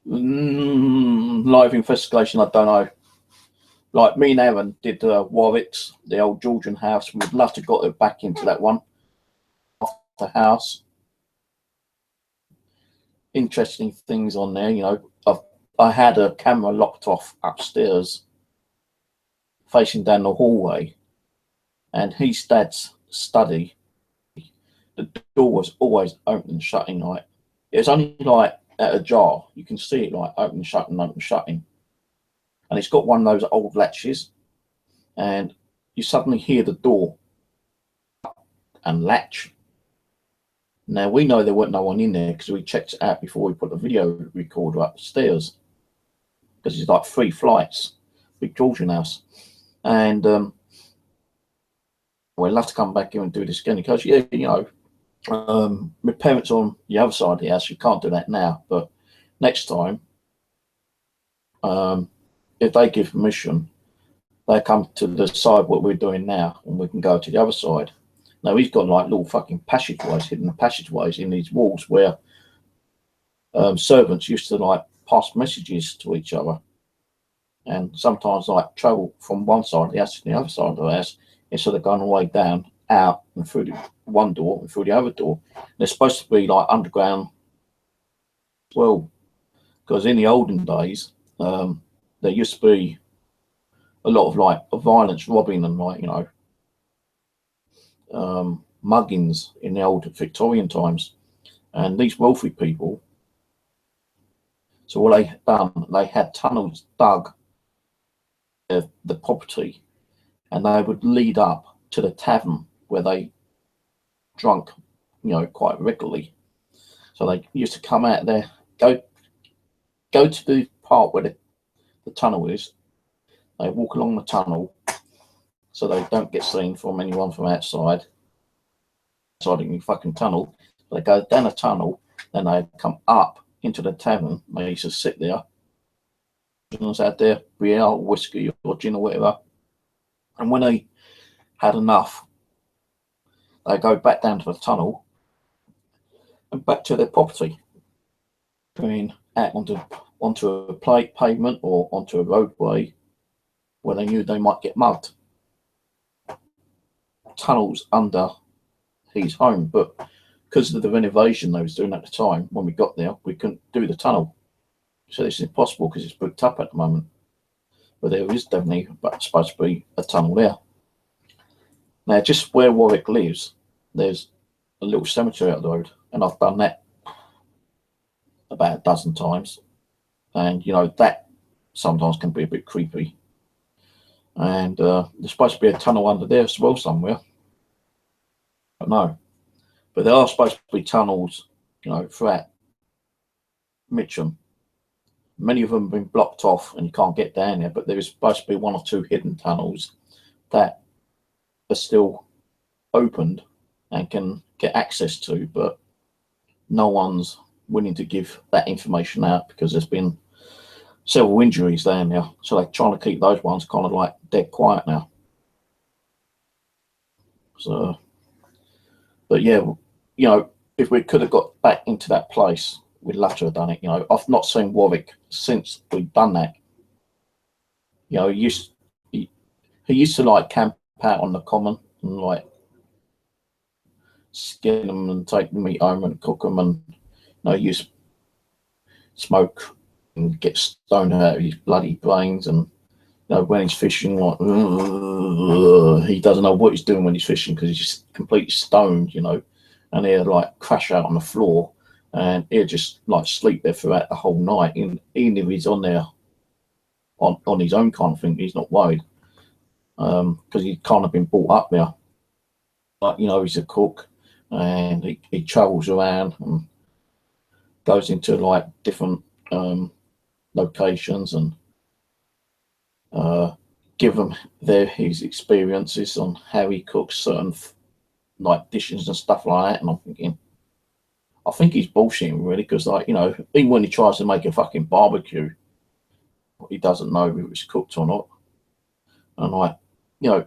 Speaker 1: Live investigation, I don't know. Like me and Aaron did Warwick's, the old Georgian house. We'd love to got it back into that one. The house. Interesting things on there, you know. I had a camera locked off upstairs, facing down the hallway, and his dad's study. The door was always open and shutting. Like it was only like at a jar. You can see it like open shutting, open shutting. And it's got one of those old latches, and you suddenly hear the door and latch. Now we know there wasn't no one in there because we checked it out before we put the video recorder upstairs, because it's like 3 flights, big Georgian house. And we'll have to come back here and do this again, because yeah, you know, my parents on the other side of the house, you can't do that now, but next time, if they give permission, they come to the side what we're doing now, and we can go to the other side. Now he's got like little fucking passageways, hidden passageways in these walls where servants used to like pass messages to each other, and sometimes like travel from one side of the house to the other side of the house instead of going all the way down, out and through the one door and through the other door. And they're supposed to be like underground as well, because in the olden days, there used to be a lot of like violence, robbing, and like, you know, muggings in the old Victorian times. And these wealthy people, so what they done, they had tunnels dug the property, and they would lead up to the tavern where they drunk, you know, quite regularly. So they used to come out there, go to the part where the tunnel is. They walk along the tunnel so they don't get seen from anyone from outside of the fucking tunnel. They go down the tunnel, then they come up into the tavern. They used to sit there, out there, beer or whiskey or gin or whatever. And when they had enough, they go back down to the tunnel and back to their property, going out onto a pavement or onto a roadway where they knew they might get mugged. Tunnels under his home, but because of the renovation they was doing at the time, when we got there, we couldn't do the tunnel. So this is impossible because it's booked up at the moment. But there is definitely supposed to be a tunnel there. Now, just where Warwick lives, there's a little cemetery out the road, and I've done that about a dozen times. And, you know, that sometimes can be a bit creepy. And there's supposed to be a tunnel under there as well somewhere. I don't know. But there are supposed to be tunnels, you know, throughout Mitcham. Many of them have been blocked off and you can't get down there, but there is supposed to be 1 or 2 hidden tunnels that are still opened and can get access to, but no one's willing to give that information out because there's been several injuries down there. So they're trying to keep those ones kind of like dead quiet now. So, but yeah, you know, if we could have got back into that place, we'd love to have done it. You know, I've not seen Warwick since we've done that. You know, he used to like camp out on the common and like skin them and take the meat home and cook them, and you know, use smoke and get stoned out of his bloody brains. And you know, when he's fishing, like he doesn't know what he's doing when he's fishing because he's just completely stoned, you know, and he'll like crash out on the floor and he'll just like sleep there throughout the whole night. And even if he's on there on his own kind of thing, he's not worried because he's kind of been brought up there. But you know, he's a cook and he travels around and goes into like different locations, and give them his experiences on how he cooks certain like dishes and stuff like that. And I'm thinking, I think he's bullshitting really, because like, you know, even when he tries to make a fucking barbecue, he doesn't know if it's cooked or not. And like, you know,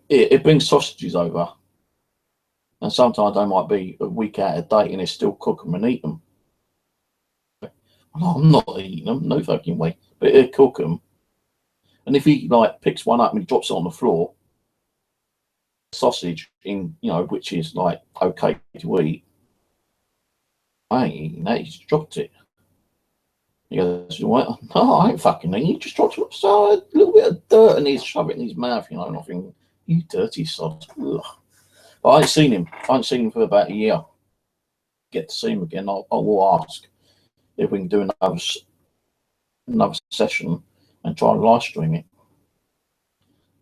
Speaker 1: it brings sausages over, and sometimes they might be a week out of date and they still cook them and eat them. Well, I'm not eating them, no fucking way. But he'll cook them, and if he like picks one up and he drops it on the floor, sausage in, you know, which is like okay to eat, I ain't eating that. He's dropped it. He goes, well, no, I ain't fucking eating. He just dropped it. So a little bit of dirt and he's shoved it in his mouth, you know, and I think, you dirty sod. Ugh. But I ain't seen him. I ain't seen him for about a year. Get to see him again. I will ask if we can do another session and try and live stream it.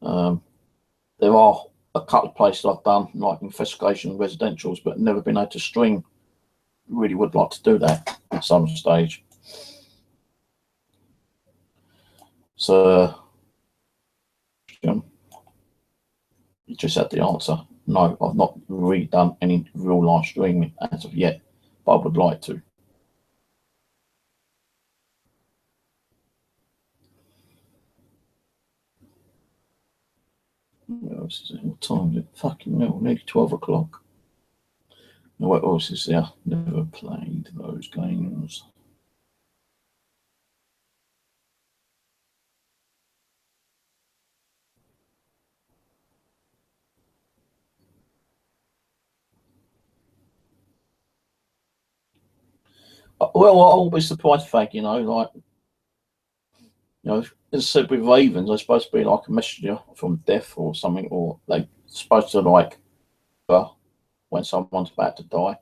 Speaker 1: There are a couple of places I've done, like investigation residentials, but never been able to stream. Really would like to do that at some stage. So, you just had the answer. No, I've not really done any real live streaming as of yet, but I would like to. What time is it? Fucking no, nearly 12 o'clock. What else is there? Never played those games. Well, I'll be surprised fact, you know, like, you know, as I said with Ravens, they're supposed to be like a messenger from death or something, or they're supposed to like when someone's about to die.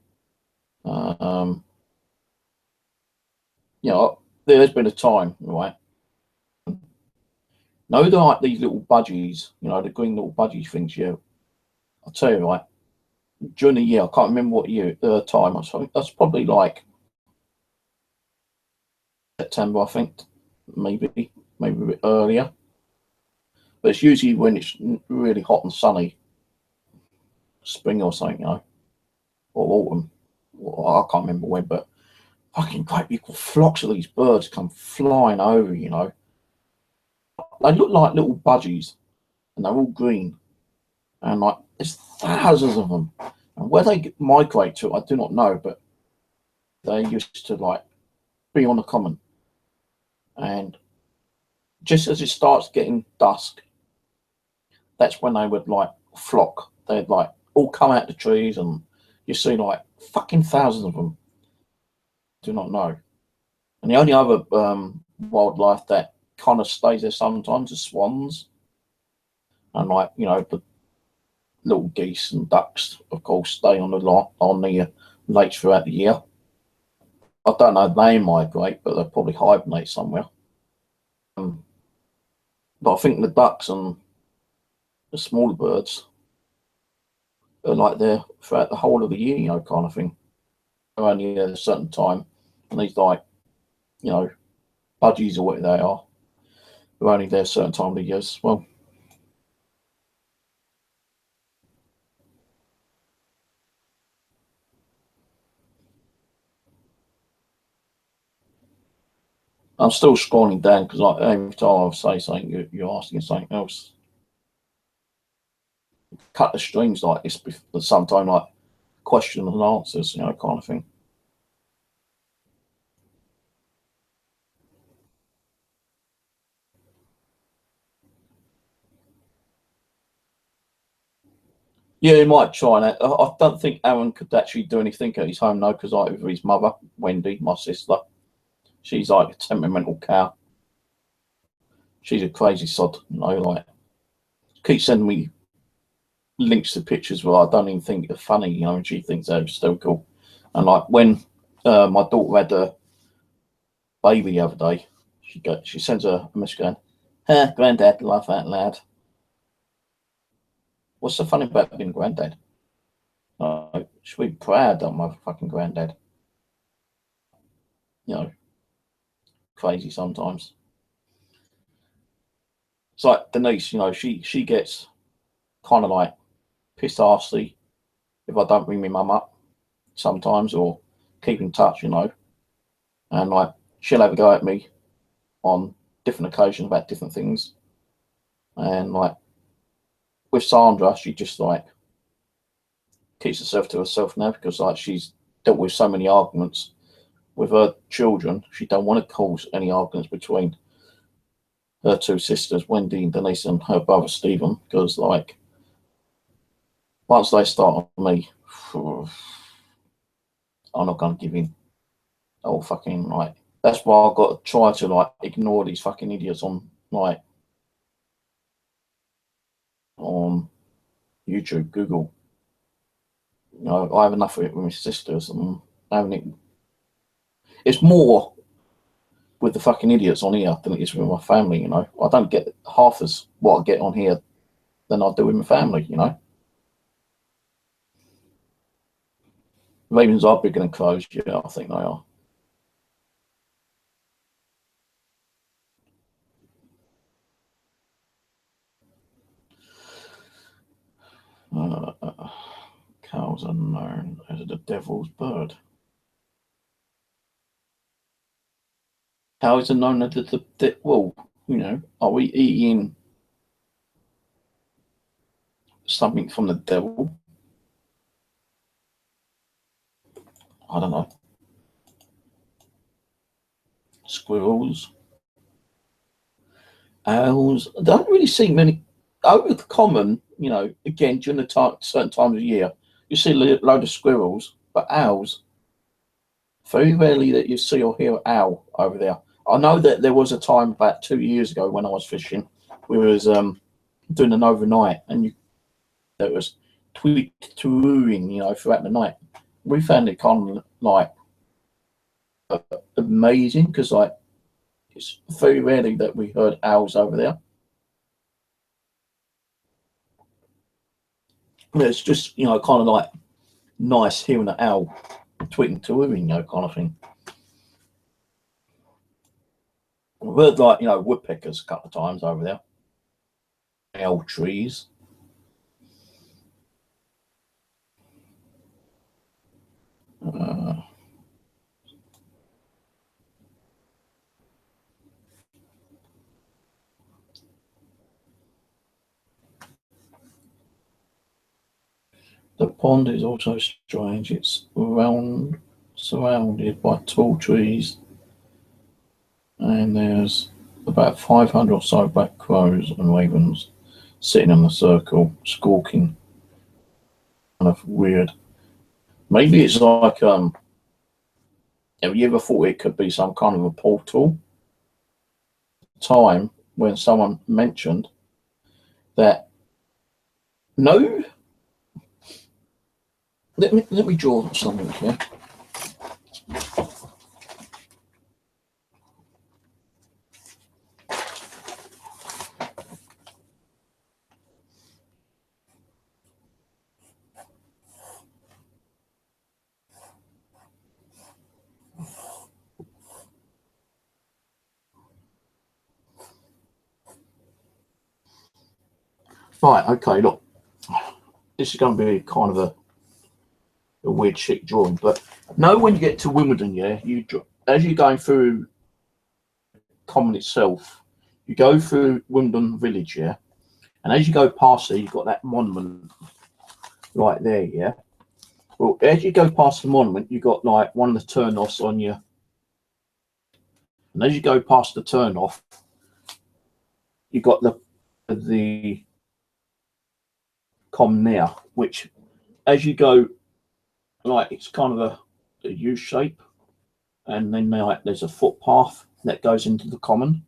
Speaker 1: You know, there's been a time, right? No, they're like these little budgies, you know, the green little budgie things. Yeah, I'll tell you, right. During the year, I can't remember what year, time. I think that's probably like September, I think, maybe a bit earlier. But it's usually when it's really hot and sunny, spring or something, you know, or autumn. Or I can't remember when, but fucking great big flocks of these birds come flying over, you know. They look like little budgies, and they're all green, and like there's thousands of them. And where they migrate to, I do not know, but they used to like be on the common, and just as it starts getting dusk, that's when they would like flock. They'd like all come out the trees, and you see like fucking thousands of them. Do not know. And the only other wildlife that kind of stays there sometimes is swans, and like, you know, the little geese and ducks, of course, stay on the lakes throughout the year. I don't know if they migrate, but they probably hibernate somewhere. But I think the ducks and the smaller birds are like there throughout the whole of the year, you know, kind of thing. They're only at a certain time, and these like, you know, budgies or what they are, they're only there a certain time of the year as well. I'm still scrolling down because like, every time I say something, you're asking something else. Cut the strings like this, but sometimes like question and answers, you know, kind of thing. Yeah, he might try that. I don't think Aaron could actually do anything at his home though, because like with his mother, Wendy, my sister, she's like a temperamental cow. She's a crazy sod, you know, like keeps sending me links to pictures where I don't even think are funny, you know, and she thinks they're still cool. And like when my daughter had a baby the other day, she sends a message going, "Huh, granddad, laugh out loud." What's so funny about being granddad? Should be proud of my fucking granddad. You know, crazy sometimes. It's like Denise, you know, she gets kind of like pissed arsey if I don't ring my mum up sometimes or keep in touch, you know. And like she'll have a go at me on different occasions about different things. And like with Sandra, she just like keeps herself to herself now because like she's dealt with so many arguments with her children. She don't want to cause any arguments between her two sisters, Wendy and Denise, and her brother Stephen, because like once they start on me, I'm not gonna give in. Oh fucking like that's why I've got to try to like ignore these fucking idiots on like on YouTube, Google. You know, I have enough of it with my sisters and having it. It's more with the fucking idiots on here than it is with my family, you know. I don't get half as what I get on here than I do with my family, you know. Ravens are big and closed, yeah, I think they are. Cows are known as the devil's bird. Cows are known as the well, you know, are we eating something from the devil? I don't know. Squirrels, owls. I don't really see many. Over the common, you know, again during the certain times of year, you see a load of squirrels, but owls. Very rarely that you see or hear owl over there. I know that there was a time about 2 years ago when I was fishing, we was doing an overnight, and there was tweeting, you know, throughout the night. We found it kind of like amazing because like it's very rarely that we heard owls over there. But it's just, you know, kind of like nice hearing an owl tweeting to you know, kind of thing. We've heard like, you know, woodpeckers a couple of times over there. Owl trees. The pond is also strange. It's surrounded by tall trees, and there's about 500 or so black crows and ravens sitting in a circle, squawking. Kind of weird. Maybe it's like have you ever thought it could be some kind of a portal? Time when someone mentioned that no. Let me draw something here. Right, okay, look. This is going to be kind of a weird shit drawing, but know when you get to Wimbledon, yeah, as you're going through common itself, you go through Wimbledon Village, yeah, and as you go past there, you've got that monument right there, yeah. Well, as you go past the monument, you've got like one of the turn-offs on you, and as you go past the turn-off, you've got the common there, which as you go, like it's kind of a U shape, and then like there's a footpath that goes into the common.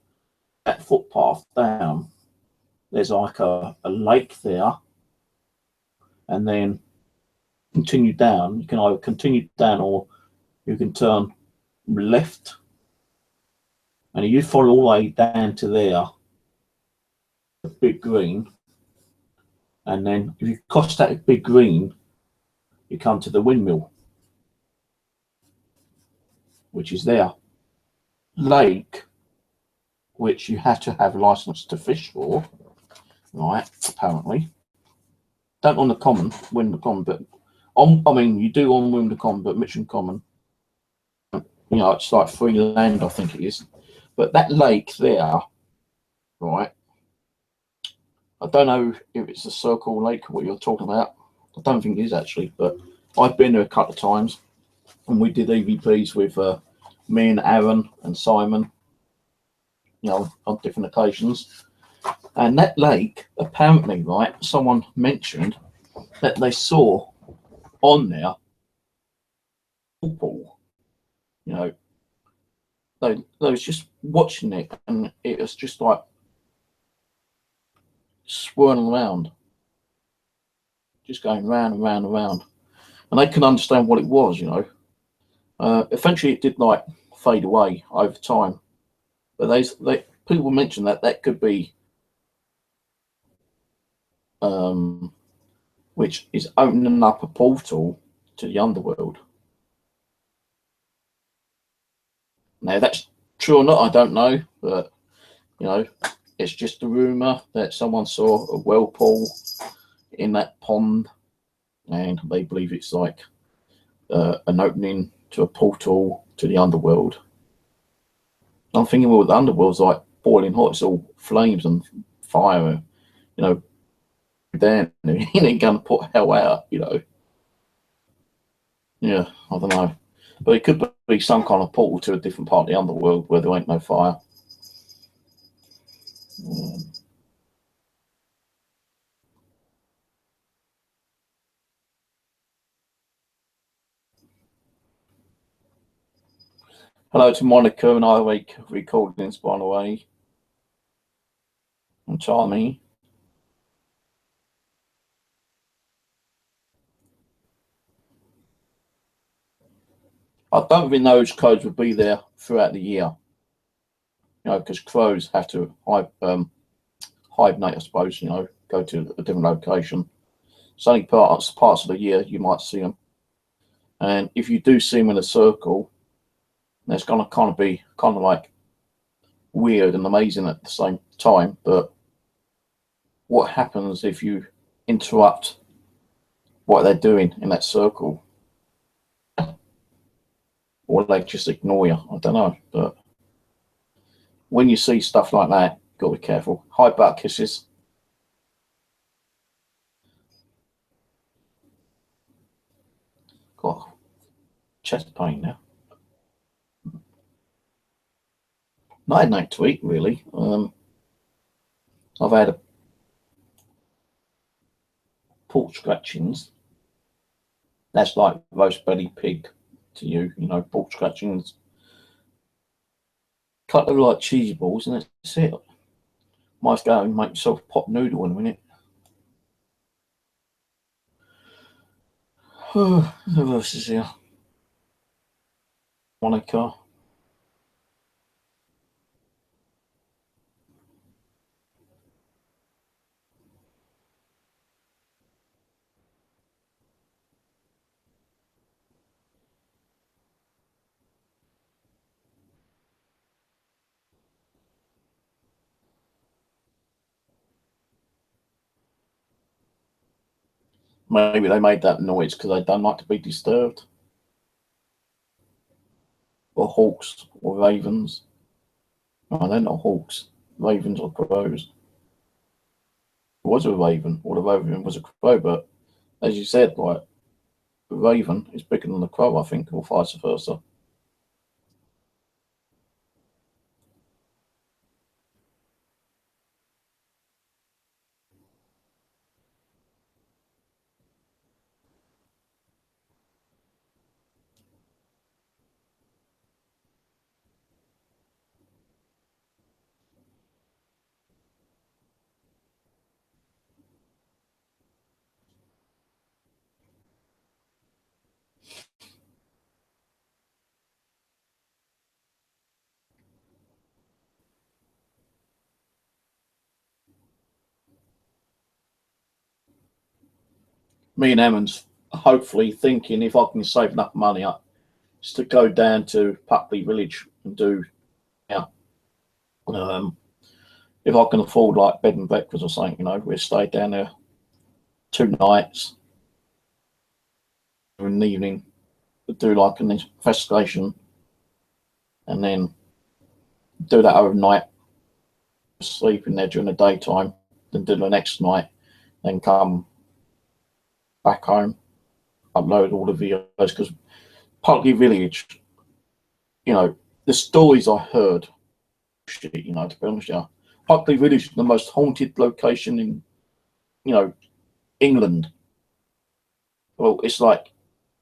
Speaker 1: That footpath down, there's like a lake there, and then continue down. You can either continue down or you can turn left, and if you follow all the way down to there, the big green, and then if you cross that big green, you come to the windmill, which is there. Lake which you have to have a license to fish for, right? Apparently, don't on the common, win the common, but on, I mean, you do on win the common, but Mitcham Common, you know, it's like free land, I think it is. But that lake there, right? I don't know if it's a Circle Lake what you're talking about. I don't think it is actually, but I've been there a couple of times, and we did EVPs with me and Aaron and Simon, you know, on different occasions. And that lake, apparently, right, someone mentioned that they saw on there, people, you know, they was just watching it, and it was just like swirling around, just going round and round and round, and they couldn't understand what it was, you know. Eventually, it did like fade away over time, but they people mentioned that that could be, which is opening up a portal to the underworld. Now that's true or not, I don't know, but you know, it's just a rumor that someone saw a whirlpool in that pond, and they believe it's like an opening to a portal to the underworld. I'm thinking, well, the underworld's like boiling hot; it's all flames and fire, you know. Then he ain't gonna put hell out, you know. Yeah, I don't know, but it could be some kind of portal to a different part of the underworld where there ain't no fire. Hello to Monica and I Wake Recordings, by the way. And Charlie. I don't think those codes would be there throughout the year. You know, because crows have to hibernate, I suppose, you know, go to a different location. So only parts of the year you might see them. And if you do see them in a circle, it's going to kind of be kind of like weird and amazing at the same time. But what happens if you interrupt what they're doing in that circle? Or they just ignore you? I don't know. But when you see stuff like that, you've got to be careful. Hi, butt kisses. Got chest pain now. Not had nothing to eat really. I've had a pork scratchings. That's like roast belly pig to you, you know, pork scratchings. Couple of like cheesy balls, and that's it. Might go and make yourself a pot noodle in a minute. Who else is here? Monica. Maybe they made that noise because they don't like to be disturbed. Or hawks or ravens. No, they're not hawks. Ravens or crows. It was a raven, or the raven was a crow, but as you said, like the raven is bigger than the crow, I think, or vice versa. Me and Emmons hopefully thinking if I can save enough money up is to go down to Puckley Village and do, yeah, If I can afford like bed and breakfast or something, you know, we'll stay down there 2 nights in the evening, do like an investigation, and then do that overnight, sleep in there during the daytime, then do the next night, then come back home, upload all the videos. Because Puckley Village, you know, the stories I heard, shit, you know, to be honest with you, Puckley Village is the most haunted location in, you know, England. Well, it's like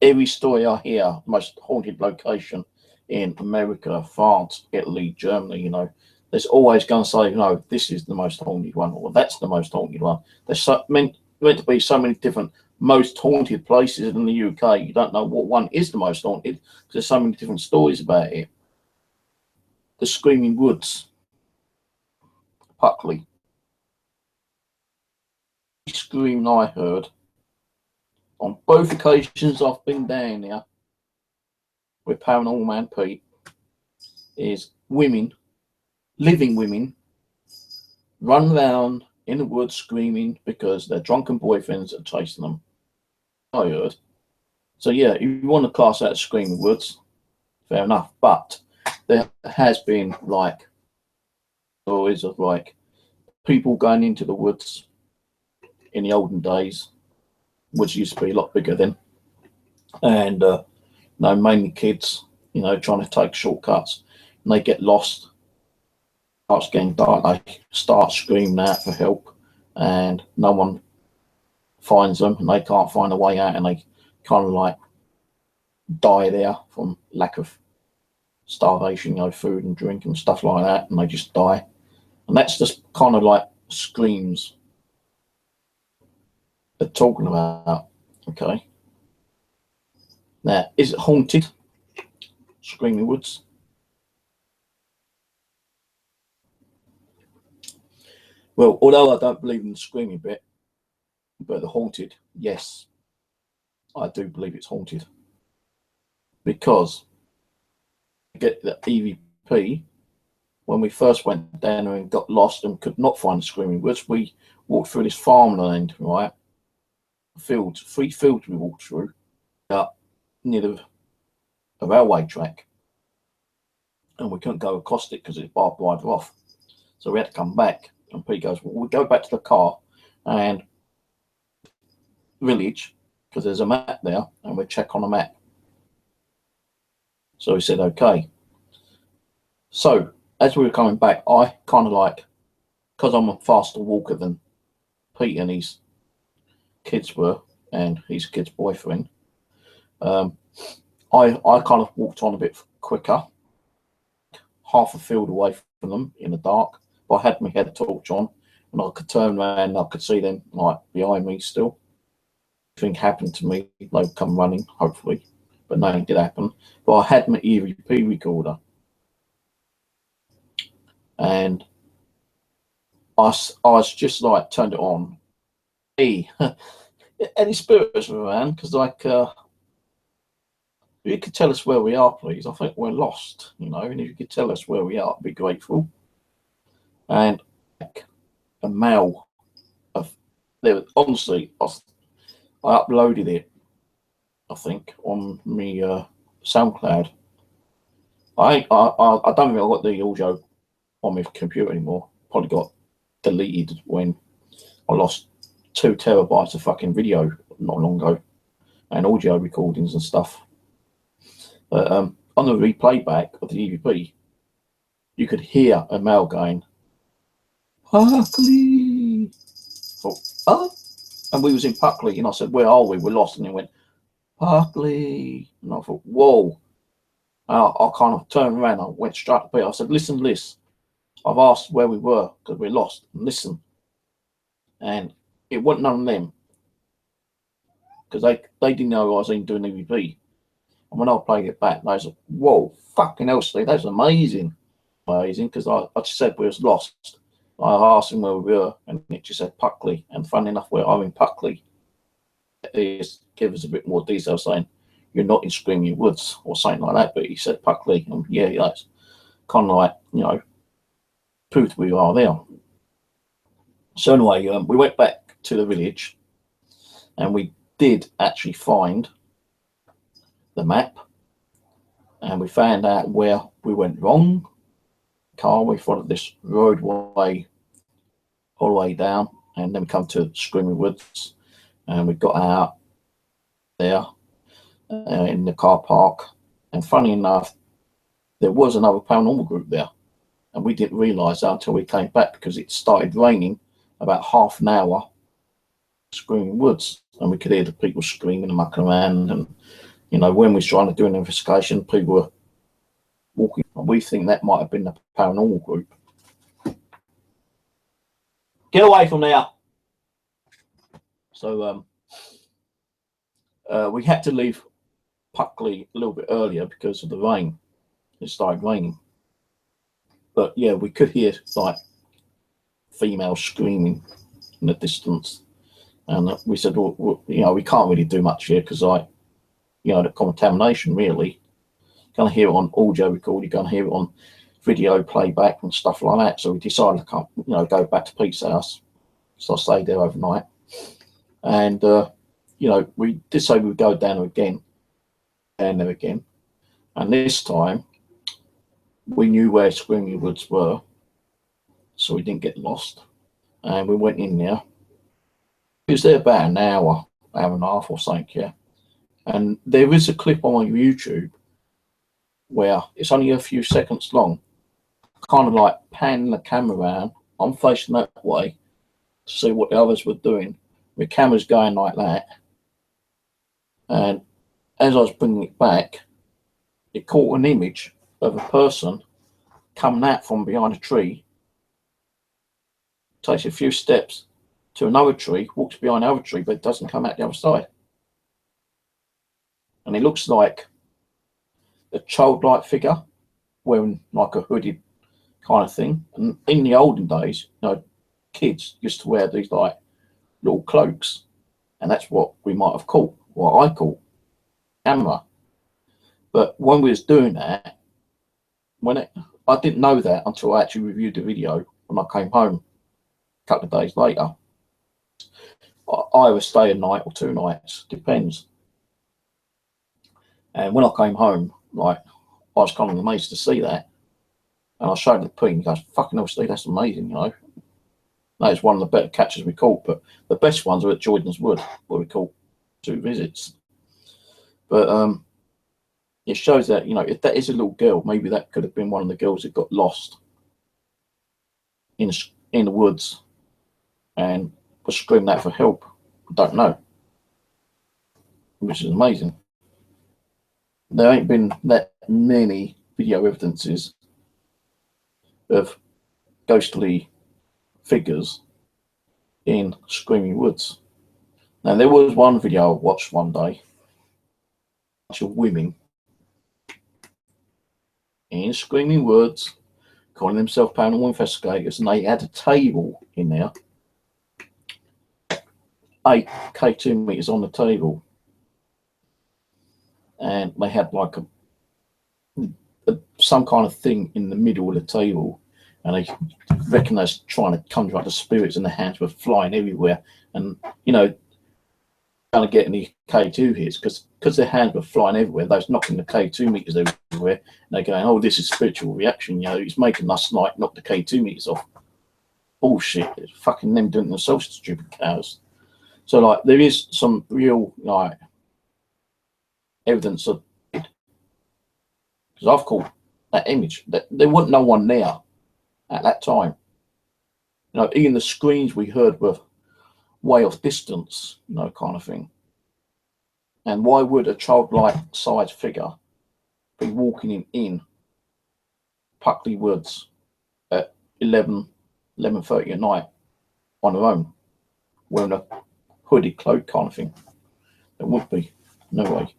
Speaker 1: every story I hear, most haunted location in America, France, Italy, Germany, you know, there's always going to say, no, this is the most haunted one, or that's the most haunted one. There's meant to be so many different most haunted places in the UK. You don't know what one is the most haunted because there's so many different stories about it. The Screaming Woods, Puckley. Scream I heard on both occasions I've been down there with Paranormal Man Pete is women, living women, run around in the woods screaming because their drunken boyfriends are chasing them. I heard. So yeah, if you want to class that as Screaming Woods, fair enough. But there has been like stories of like people going into the woods in the olden days, which used to be a lot bigger then, and you know, mainly kids, you know, trying to take shortcuts, and they get lost. Starts getting dark, they start screaming out for help, and no one finds them, and they can't find a way out, and they kind of like die there from lack of starvation, you know, food and drink and stuff like that, and they just die. And that's just kind of like screams they're talking about. Okay. Now, is it haunted? Screaming Woods. Well, although I don't believe in the screaming bit, but the haunted, yes, I do believe it's haunted. Because get the EVP, when we first went down there and got lost and could not find the Screaming Woods, we walked through this farmland, right? Fields, 3 fields we walked through, near the railway track. And we couldn't go across it because it's barbed wire off. So we had to come back. And Pete goes, well, we'll go back to the car and village, because there's a map there, and we'll check on the map. So he said, okay. So as we were coming back, I kind of like, because I'm a faster walker than Pete and his kids were, and his kid's boyfriend, I kind of walked on a bit quicker, half a field away from them in the dark. But I had my head torch on, and I could turn around and I could see them like behind me still. If anything happened to me, they'd come running, hopefully. But nothing did happen. But I had my EVP recorder. And I was just like, turned it on. Hey, any spirits around? Because like, if you could tell us where we are, please. I think we're lost, you know, and if you could tell us where we are, I'd be grateful. And a male of there, honestly, I uploaded it, I think, on me SoundCloud. I don't think I got the audio on my computer anymore. Probably got deleted when I lost 2 terabytes of fucking video not long ago, and audio recordings and stuff. But on the replay back of the EVP, you could hear a male going, Puckley. Thought, oh, and we was in Puckley, and I said, where are we? We're lost. And he went, Puckley. And I thought, whoa. And I kind of turned around. I went straight to Peter. I said, listen, Liz, I've asked where we were because we're lost. And listen. And it wasn't none of them, because they didn't know I was even doing EVP. And when I played it back, they was like, whoa, fucking hell, Steve, that's amazing. Amazing, because I just said we was lost. I asked him where we were, and it just said Puckley. And funny enough, where I'm in Puckley, he gave us a bit more detail saying, you're not in Screaming Woods or something like that. But he said Puckley, and yeah, that's kind of like, you know, proved we are there. So anyway, we went back to the village, and we did actually find the map, and we found out where we went wrong. We followed this roadway all the way down, and then we come to Screaming Woods, and we got out there in the car park. And funny enough, there was another paranormal group there, and we didn't realise that until we came back, because it started raining about half an hour Screaming Woods, and we could hear the people screaming and mucking around. And you know, when we was trying to do an investigation, people were walking, and we think that might have been the paranormal group. Get away from there. So we had to leave Puckley a little bit earlier because of the rain. It started raining, but yeah, we could hear like females screaming in the distance, and we said, well, you know, we can't really do much here because, like, you know, the contamination really. You're gonna hear it on audio record, you're gonna hear it on video playback and stuff like that. So we decided to come, you know, go back to Pete's house. So I stayed there overnight, and you know, we did say we would go down there again, and this time we knew where Screaming Woods were, so we didn't get lost, and we went in there. It was there about an hour and a half or something, yeah. And there is a clip on my YouTube where it's only a few seconds long, kind of like panning the camera around. I'm facing that way to see what the others were doing. The camera's going like that, and as I was bringing it back, it caught an image of a person coming out from behind a tree, takes a few steps to another tree, walks behind the other tree, but it doesn't come out the other side. And it looks like a childlike figure wearing like a hooded kind of thing. And in the olden days, you know, kids used to wear these like little cloaks, and that's what we might have caught, what I caught camera. But when we was doing that, I didn't know that until I actually reviewed the video when I came home a couple of days later. I either stay a night or 2 nights, depends. And when I came home, like, I was kind of amazed to see that. And I showed the Pete, and he goes, "Fucking hell, Steve, that's amazing, you know." That is one of the better catches we caught, but the best ones are at Jordan's Wood, where we caught 2 visits. But it shows that, you know, if that is a little girl, maybe that could have been one of the girls that got lost in the woods and was screaming out for help. I don't know, which is amazing. There ain't been that many video evidences of ghostly figures in Screaming Woods. Now, there was one video I watched one day, a bunch of women in Screaming Woods calling themselves paranormal investigators, and they had a table in there, 8 K2 meters on the table, and they had like some kind of thing in the middle of the table, and they reckon they're trying to conjure up the spirits, and the hands were flying everywhere, and you know, trying to get any K2 hits because their hands were flying everywhere. They was knocking the K2 meters everywhere, and they're going, "Oh, this is spiritual reaction, you know, it's making us like knock the K2 meters off." Bullshit. It's fucking them doing it themselves, stupid cows. So like, there is some real like evidence of it, because I've caught that image. That there wasn't no one there at that time. You know, even the screams we heard were way off distance, you know, kind of thing. And why would a childlike sized figure be walking in Puckley Woods at 11:30 at night on her own, wearing a hooded cloak kind of thing? It would be, no way.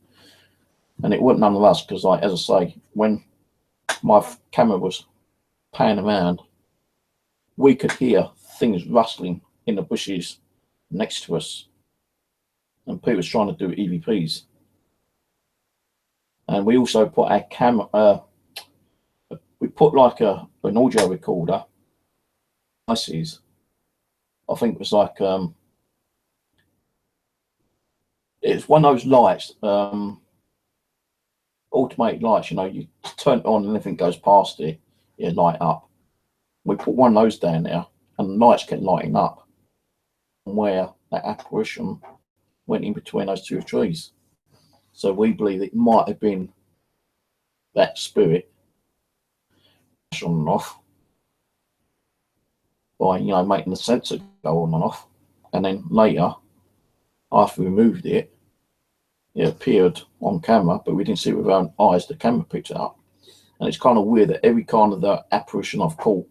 Speaker 1: And it wasn't none of us, because, like, as I say, when my camera was panning around, we could hear things rustling in the bushes next to us, and Pete was trying to do EVPs. And we also put our camera, we put like an audio recorder devices. I think it was like it's one of those lights, automated lights. You know, you turn it on and anything goes past it, it light up. We put one of those down there, and the lights kept lighting up. Where that apparition went in between those two trees, so we believe it might have been that spirit on and off by, you know, making the sensor go on and off, and then later, after we moved it, it appeared on camera, but we didn't see it with our own eyes. The camera picked it up, and it's kind of weird that every kind of the apparition I've caught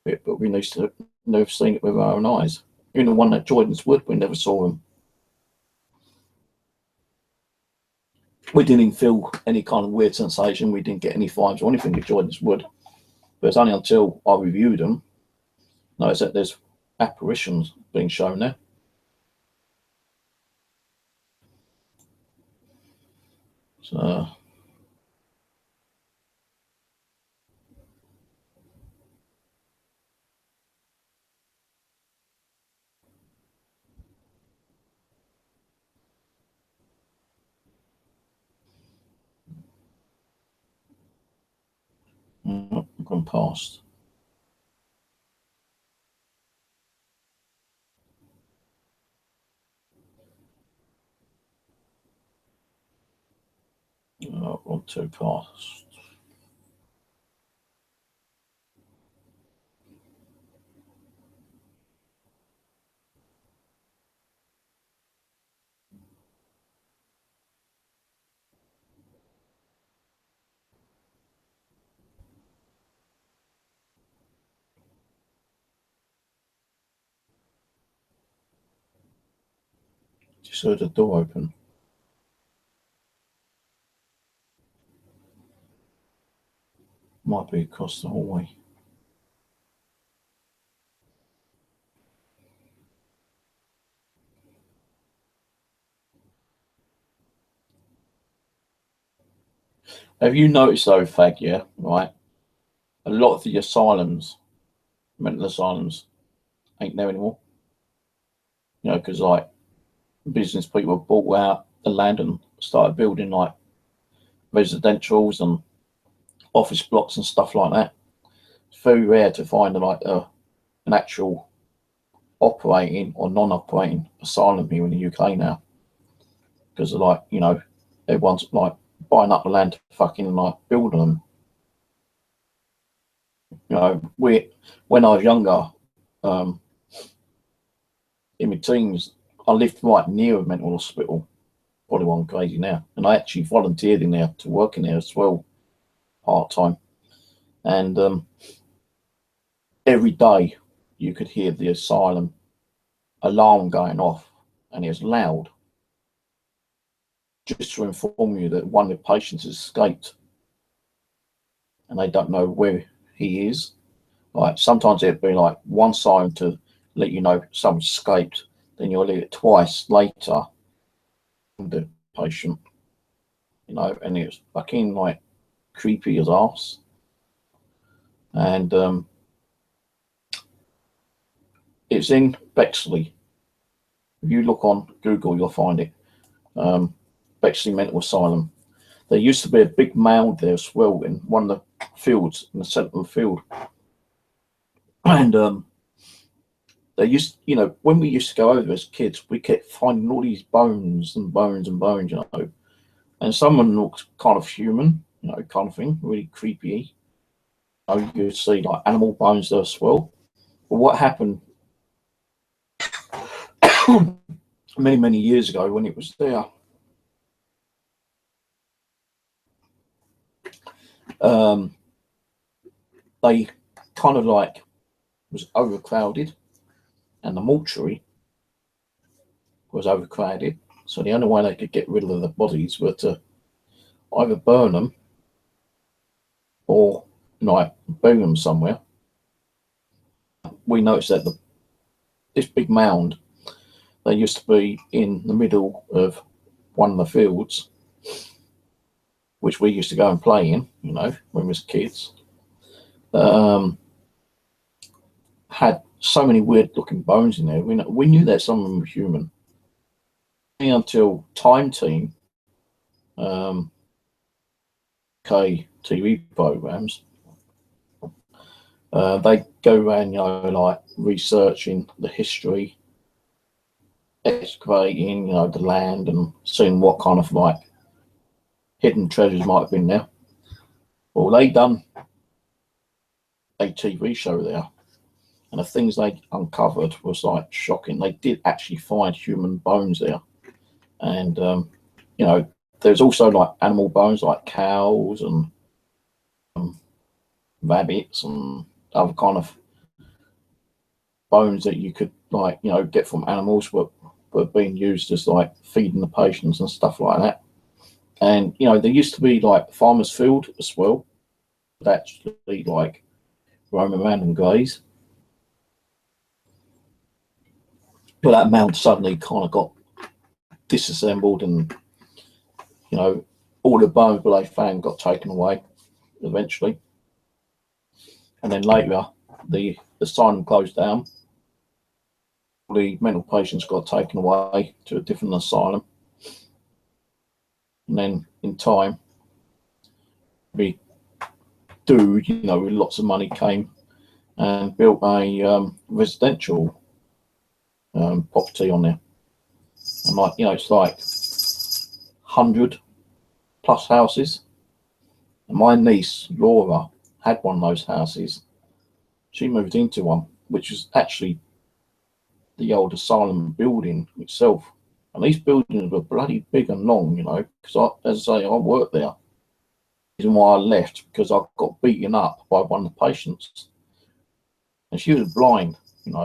Speaker 1: it, but we never seen it with our own eyes. Even the one at Jordan's Wood, we never saw him. We didn't feel any kind of weird sensation. We didn't get any vibes or anything at Jordan's Wood. But it's only until I reviewed them, noticed that there's apparitions being shown there. So gone past. Gone too past. Just heard the door open. Might be across the hallway. Have you noticed though, Fag, yeah, right? A lot of the asylums, mental asylums, ain't there anymore. You know, because like business people bought out the land and started building like residentials and office blocks and stuff like that. It's very rare to find like an actual operating or non-operating asylum here in the UK now, because of like, you know, everyone's like buying up the land to fucking like build them. You know, when I was younger, in my teens, I lived right near a mental hospital. Probably one crazy now, and I actually volunteered in there to work in there as well, part time. And every day you could hear the asylum alarm going off, and it was loud, just to inform you that one of the patients has escaped, and they don't know where he is. Like sometimes it'd be like one siren to let you know someone escaped, then you'll hear it twice later, the patient, you know, and it's fucking like creepy as arse. And it's in Bexley. If you look on Google, you'll find it. Bexley Mental Asylum. There used to be a big mound there as well in one of the fields, in the centre of the field. And they used, you know, when we used to go over as kids, we kept finding all these bones and bones and bones, you know. And some of them looked kind of human, you know, kind of thing, really creepy. You know, you could see like animal bones there as well. But what happened many, many years ago when it was there, they kind of like was overcrowded, and the mortuary was overcrowded. So the only way they could get rid of the bodies were to either burn them or like bury them somewhere. We noticed that this big mound, they used to be in the middle of one of the fields, which we used to go and play in, you know, when we was kids. had so many weird looking bones in there. We knew that some of them were human until Time Team, TV programs. They go around, like researching the history, excavating, the land, and seeing what kind of like hidden treasures might have been there. Well, they done a TV show there, and the things they uncovered was like shocking. They did actually find human bones there, and there's also like animal bones, like cows and rabbits and other kind of bones that you could like get from animals were being used as like feeding the patients and stuff like that. And there used to be like farmers' field as well, that actually like roam around and graze. But that mound suddenly kind of got disassembled, and all the bones that they found got taken away eventually. And then later the asylum closed down. The mental patients got taken away to a different asylum. And then in time, we dude, with lots of money came and built a residential property on there. And like, it's like 100+ houses. And my niece, Laura, had one of those houses. She moved into one, which was actually the old asylum building itself. And these buildings were bloody big and long, because as I say, I worked there. The reason why I left, because I got beaten up by one of the patients. And she was blind, And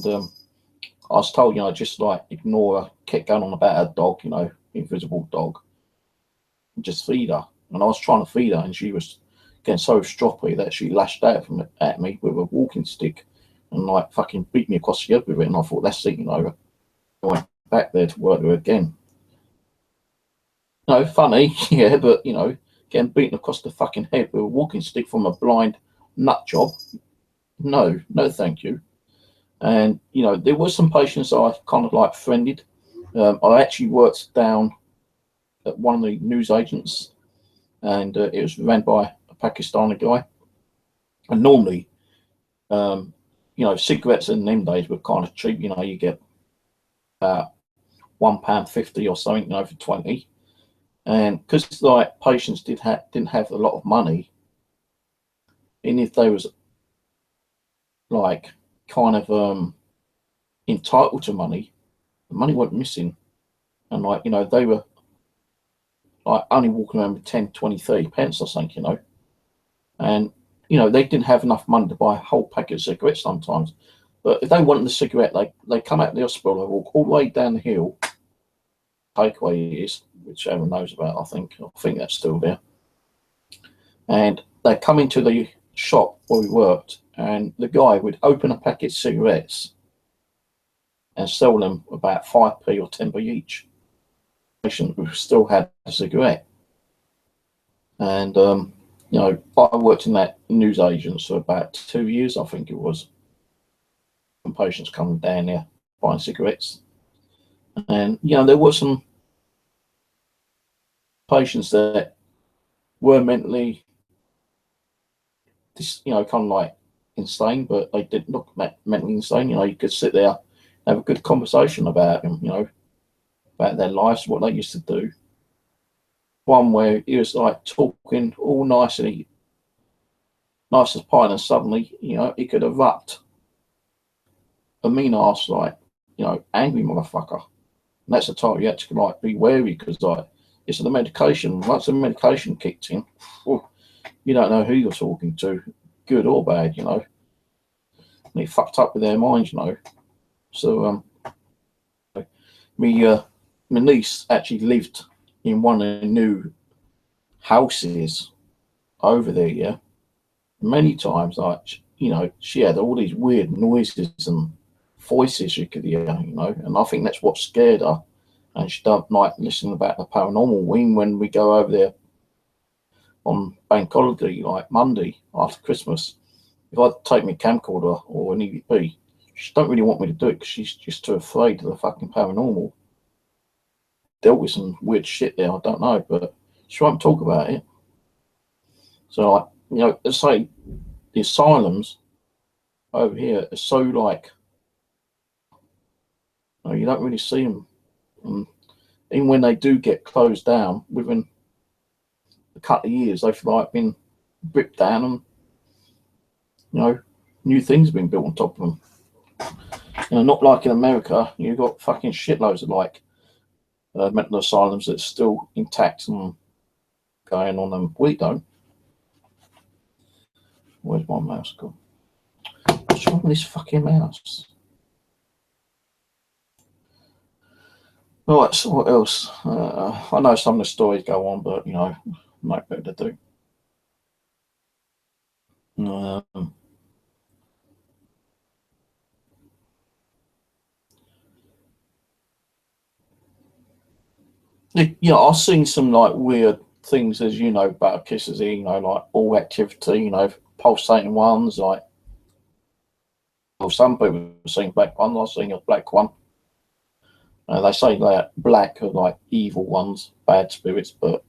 Speaker 1: I was told, just like ignore her, kept going on about her dog, invisible dog. And just feed her. And I was trying to feed her, and she was getting so stroppy that she lashed out at me with a walking stick and like fucking beat me across the head with it. And I thought, that's it, I went back there to work with her again. Funny, yeah, but getting beaten across the fucking head with a walking stick from a blind nut job. No, thank you. And there were some patients I kind of like friended. I actually worked down at one of the news agents, and it was ran by a Pakistani guy. And normally, cigarettes in them days were kind of cheap. You get about £1.50 or something, for 20. And because like patients didn't have a lot of money, and if they was like kind of entitled to money, the money went missing. And like they were like only walking around with 10, 20, 30 pence or something, and they didn't have enough money to buy a whole packet of cigarettes sometimes. But if they wanted the cigarette, they come out of the hospital, they walk all the way down the hill. Takeaway is, which everyone knows about, I think that's still there. And they come into the shop where we worked, and the guy would open a packet of cigarettes and sell them about 5p or 10p each. Patient who still had a cigarette. And I worked in that news agents for about 2 years, I think it was. And patients coming down there buying cigarettes. And there were some patients that were mentally kind of like insane, but they didn't look mentally insane. You could sit there, have a good conversation about them, about their lives, what they used to do. One where he was like talking all nicely, nice as pie, and suddenly, he could erupt a mean ass, like, angry motherfucker. And that's the time you had to like be wary, because like it's the medication. Once the medication kicked in, you don't know who you're talking to, good or bad, And it fucked up with their minds, So my niece actually lived in one of the new houses over there, yeah. Many times, like, she had all these weird noises and voices you could hear, and I think that's what scared her. And she don't like listening about the paranormal wing when we go over there on bank holiday, like Monday after Christmas. if I take my camcorder or an EVP, she don't really want me to do it because she's just too afraid of the fucking paranormal. Dealt with some weird shit there, I don't know, but she won't talk about it. So, like, you know, let's say the asylums over here are so like, you don't really see them. And even when they do get closed down, within a couple of years, they've like been ripped down and, new things have been built on top of them. Not like in America, you've got fucking shitloads of like mental asylums that's still intact and going on, and we don't. Where's my mouse gone? What's wrong with this fucking mouse? Right, so what else? I know some of the stories go on, but not better to do. I've seen some like weird things, as you know, about kisses, like all activity, pulsating ones, like, well, some people have seen black ones. I've seen a black one. They say that black are like evil ones, bad spirits, but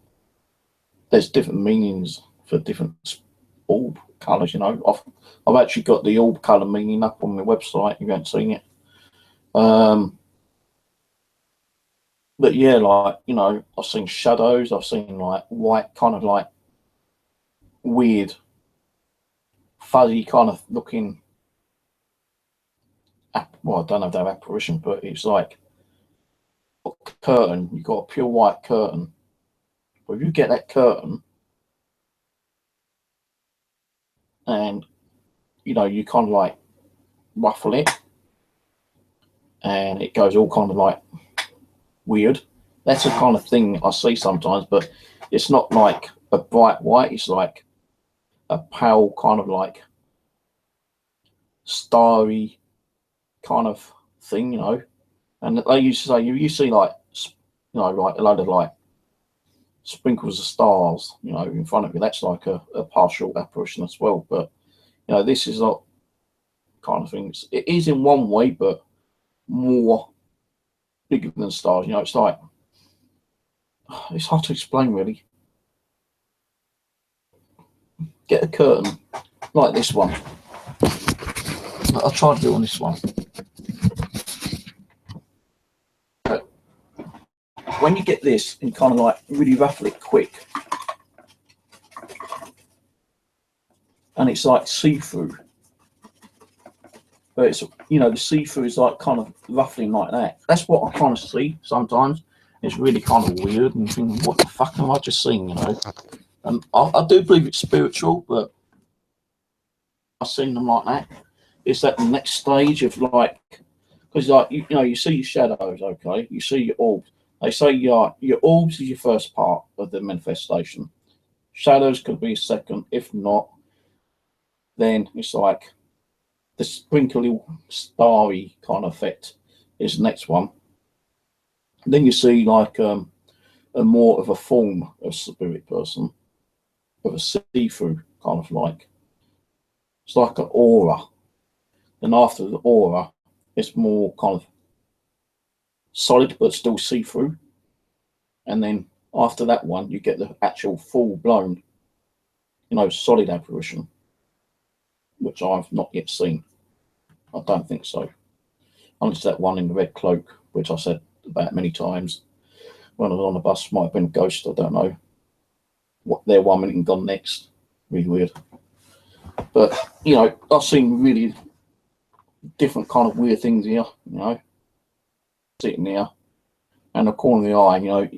Speaker 1: there's different meanings for different orb colours. I've actually got the orb colour meaning up on my website. You haven't seen it. But yeah, like, I've seen shadows. I've seen like white, kind of like weird, fuzzy kind of looking. Well, I don't know if they're apparition, but it's like a curtain. You've got a pure white curtain. But if you get that curtain and you kind of like ruffle it and it goes all kind of like weird. That's the kind of thing I see sometimes, but it's not like a bright white. It's like a pale kind of like starry kind of thing, And they used to say you see like, like a load of like sprinkles of stars, in front of you. That's like a partial apparition as well. But this is not kind of things. It is in one way, but more bigger than stars. It's like, it's hard to explain really. Get a curtain like this one. I'll try to do on this one. When you get this and kind of like really ruffle it quick, and it's like see-through, but it's the see-through is like kind of ruffling like that. That's what I kind of see sometimes. It's really kind of weird and thinking, what the fuck am I just seeing? And I do believe it's spiritual, but I've seen them like that. It's at the next stage of like, because like you see your shadows, okay, you see your orbs. They say your orbs is your first part of the manifestation. Shadows could be second. If not, then it's like the sprinkly, starry kind of effect is the next one. Then you see like a more of a form of spirit person, of a see-through kind of like. It's like an aura. Then after the aura, it's more kind of solid but still see-through. And then after that one, you get the actual full-blown, solid apparition, which I've not yet seen. I don't think so. Unless that one in the red cloak, which I said about many times when I was on the bus, might have been a ghost. I don't know. What they're 1 minute and gone next. Really weird. But I've seen really different kind of weird things here. Sitting there, and the corner of the eye,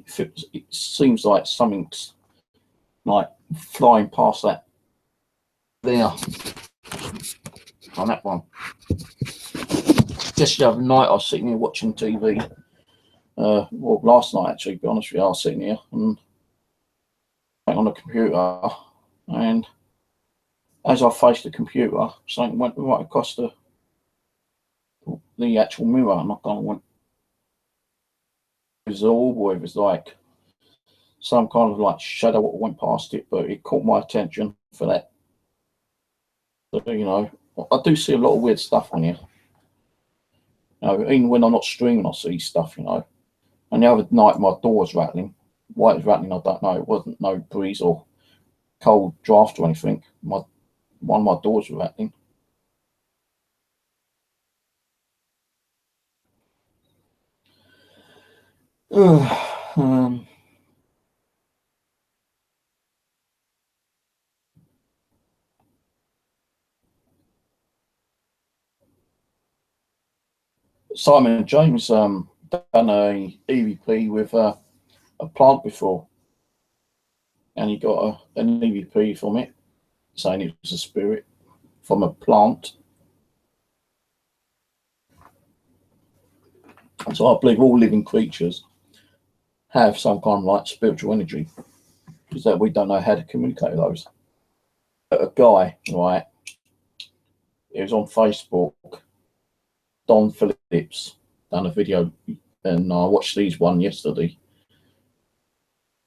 Speaker 1: it seems like something's like flying past that there on that one. Just the other night, I was sitting here watching TV. Well, last night actually, to be honest with you, I was sitting here and on the computer, and as I faced the computer, something went right across the actual mirror, and I kind of went absorb, or it was like some kind of like shadow that went past it, but it caught my attention for that So, you know, I do see a lot of weird stuff on here. You know, even when I'm not streaming, I see stuff, you know. And the other night, my door was rattling. Why it was rattling, I don't know. It wasn't no breeze or cold draft or anything. One of my doors was rattling. um, Simon James done a EVP with a plant before, and he got an EVP from it, saying it was a spirit from a plant. And so I believe all living creatures have some kind of like spiritual energy, because that we don't know how to communicate with those. A guy, right, it was on Facebook, Don Phillips done a video, and I watched these one yesterday,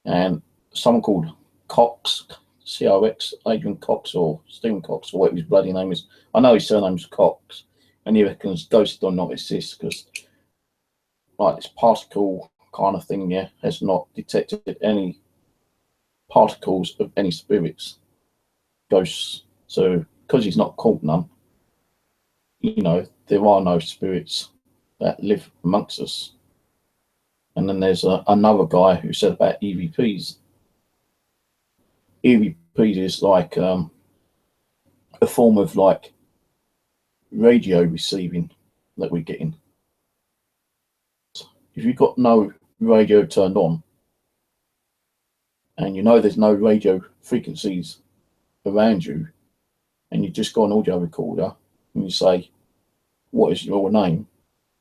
Speaker 1: and someone called Cox, C-O-X, Adrian Cox or Stephen Cox, or whatever his bloody name is. I know his surname's Cox, and he reckons ghosts do not exist because, like, this particle kind of thing, yeah, has not detected any particles of any spirits, ghosts. So, because he's not caught none, you know, there are no spirits that live amongst us. And then there's another guy who said about EVPs. EVPs is like a form of like radio receiving that we're getting. If you've got no radio turned on, and you know there's no radio frequencies around you, and you just got an audio recorder and you say, "What is your name?"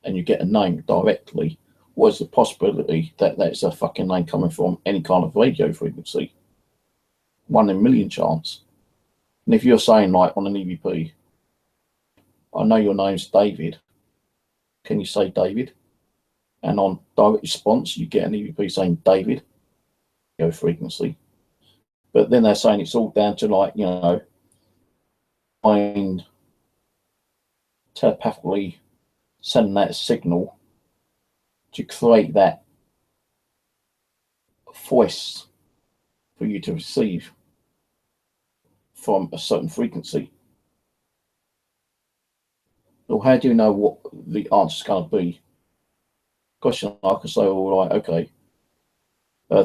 Speaker 1: and you get a name directly, what is the possibility that that's a fucking name coming from any kind of radio frequency? 1 in a million chance. And if you're saying, like, on an EVP, I know your name's David, can you say David? And on direct response, you get an EVP saying David, radio frequency. But then they're saying it's all down to, like, you know, mind telepathically sending that signal to create that voice for you to receive from a certain frequency. Well, how do you know what the answer's going to be? Question, I can say, all right, okay,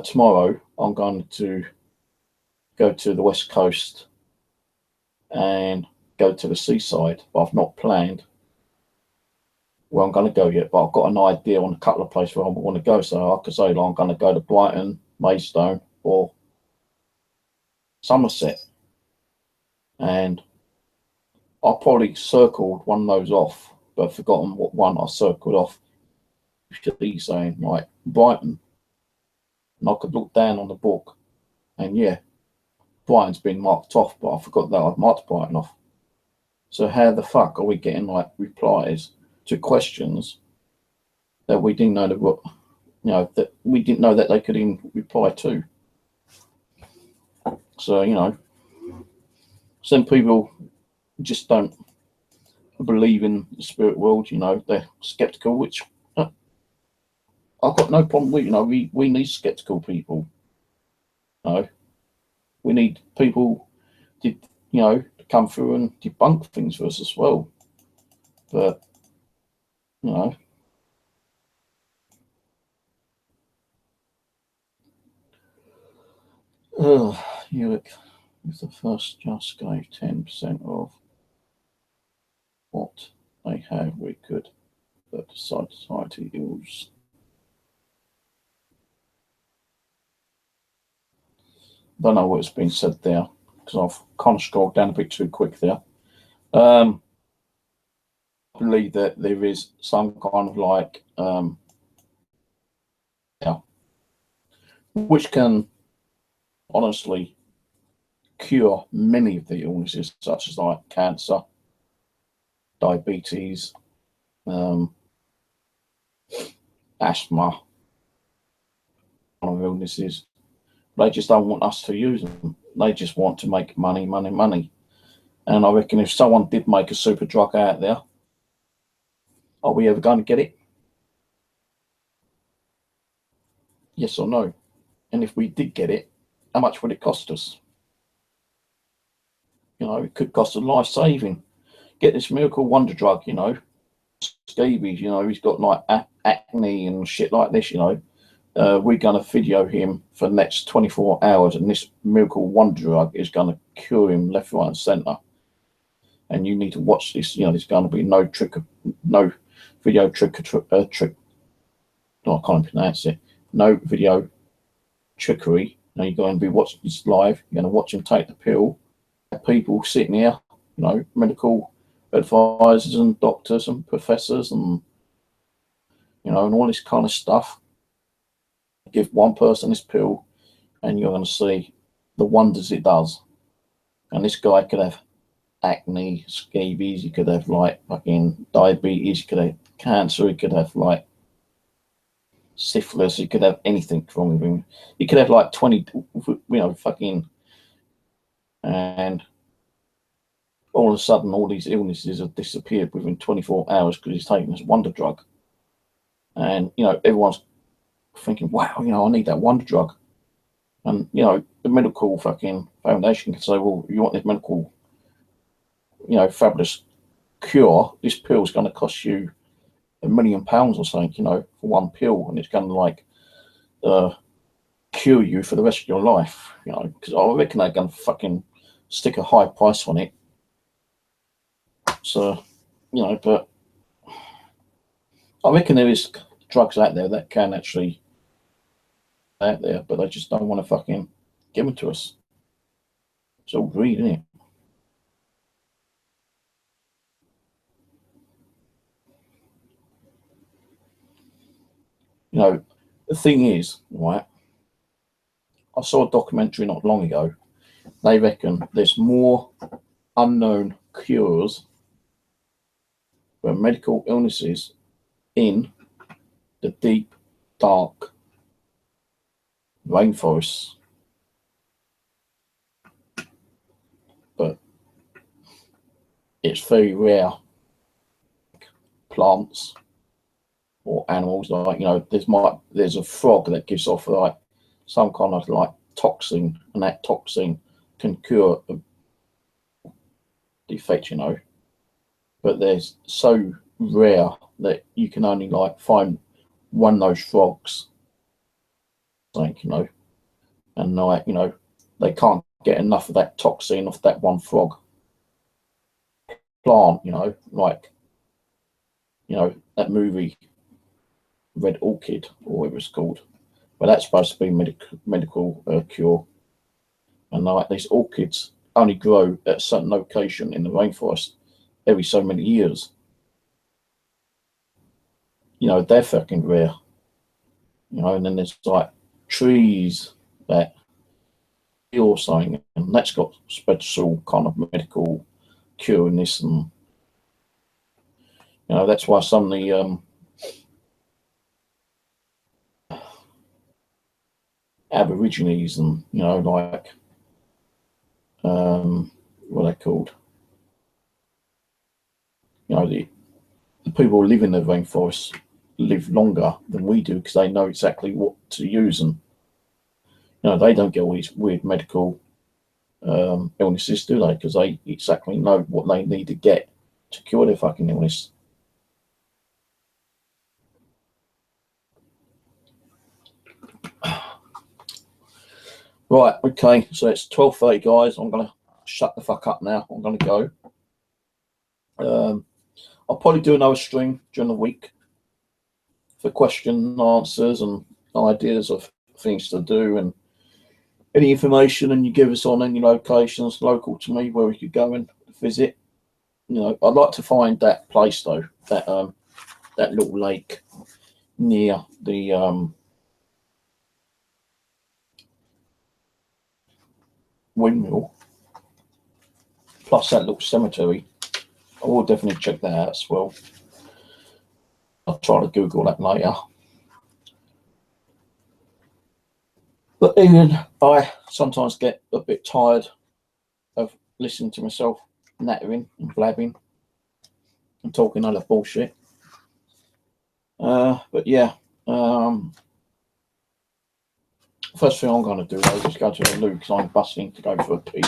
Speaker 1: tomorrow I'm going to go to the West Coast and go to the seaside, but I've not planned where I'm going to go yet, but I've got an idea on a couple of places where I want to go. So I could say, like, I'm going to go to Brighton, Maidstone, or Somerset. And I probably circled one of those off, but I've forgotten what one I circled off. Should be saying, like, Brighton. And I could look down on the book, and yeah, Brighton's been marked off, but I forgot that I've marked Brighton off. So how the fuck are we getting, like, replies to questions that we didn't know that, you know, that we didn't know that they could even reply to? So, you know, some people just don't believe in the spirit world, you know, they're skeptical, which I've got no problem with. You know, we need skeptical people. You know, we need people to, you know, to come through and debunk things for us as well. But, you know, Hewitt with the first just gave 10% of what they have. We could, but society is. Don't know what's been said there because I've kind of scrolled down a bit too quick there. I believe that there is some kind of like, yeah, which can honestly cure many of the illnesses, such as like cancer, diabetes, asthma, kind of illnesses. They just don't want us to use them. They just want to make money, money, money. And I reckon if someone did make a super drug out there, are we ever going to get it? Yes or no? And if we did get it, how much would it cost us? You know, it could cost us life saving. Get this miracle wonder drug, you know, scabies, you know, he's got like acne and shit like this, you know. We're going to video him for the next 24 hours, and this miracle wonder drug is going to cure him left, right, and centre. And you need to watch this. You know, there's going to be no video trick. No, I can't pronounce it. No video trickery. Now you're going to be watching this live. You're going to watch him take the pill. People sitting here, you know, medical advisors and doctors and professors and, you know, and all this kind of stuff. Give one person this pill and you're going to see the wonders it does. And this guy could have acne, scabies, he could have like fucking diabetes, he could have cancer, he could have like syphilis, he could have anything wrong with him. He could have like 20, you know, fucking, and all of a sudden all these illnesses have disappeared within 24 hours because he's taking this wonder drug. And, you know, everyone's thinking, wow, you know, I need that wonder drug. And, you know, the medical fucking foundation can say, well, you want this medical, you know, fabulous cure, this pill's going to cost you £1 million or something, you know, for one pill, and it's going to like cure you for the rest of your life, you know, because I reckon they're going to fucking stick a high price on it. So, you know, but I reckon there is drugs out there that can actually out there, but they just don't want to fucking give them to us. It's all greed, isn't it? You know, the thing is, right, I saw a documentary not long ago. They reckon there's more unknown cures for medical illnesses in the deep, dark rainforests. But it's very rare plants or animals, like, you know, there's a frog that gives off like some kind of like toxin, and that toxin can cure a defect, you know. But there's so rare that you can only like find one of those frogs, like, you know, and like, you know, they can't get enough of that toxin off that one frog plant, you know, like, you know, that movie Red Orchid or whatever it's called, but that's supposed to be medical cure. And like these orchids only grow at a certain location in the rainforest every so many years. You know, they're fucking rare. You know, and then there's like trees that or something, and that's got special kind of medical cure in this, and you know, that's why some of the Aborigines and, you know, like what are they called? You know, the people who live in the rainforest live longer than we do because they know exactly what to use, and you know, they don't get all these weird medical illnesses, do they? Because they exactly know what they need to get to cure their fucking illness. Right, okay, so it's 12:30, guys. I'm gonna shut the fuck up now. I'm gonna go. I'll probably do another stream during the week for question and answers and ideas of things to do and any information, and you give us on any locations local to me where we could go and visit. You know, I'd like to find that place though, that little lake near the windmill, plus that little cemetery. I will definitely check that out as well. I'll try to Google that later. But even I sometimes get a bit tired of listening to myself nattering and blabbing and talking other bullshit. But yeah, first thing I'm going to do though is go to the loo because I'm busting to go for a pee.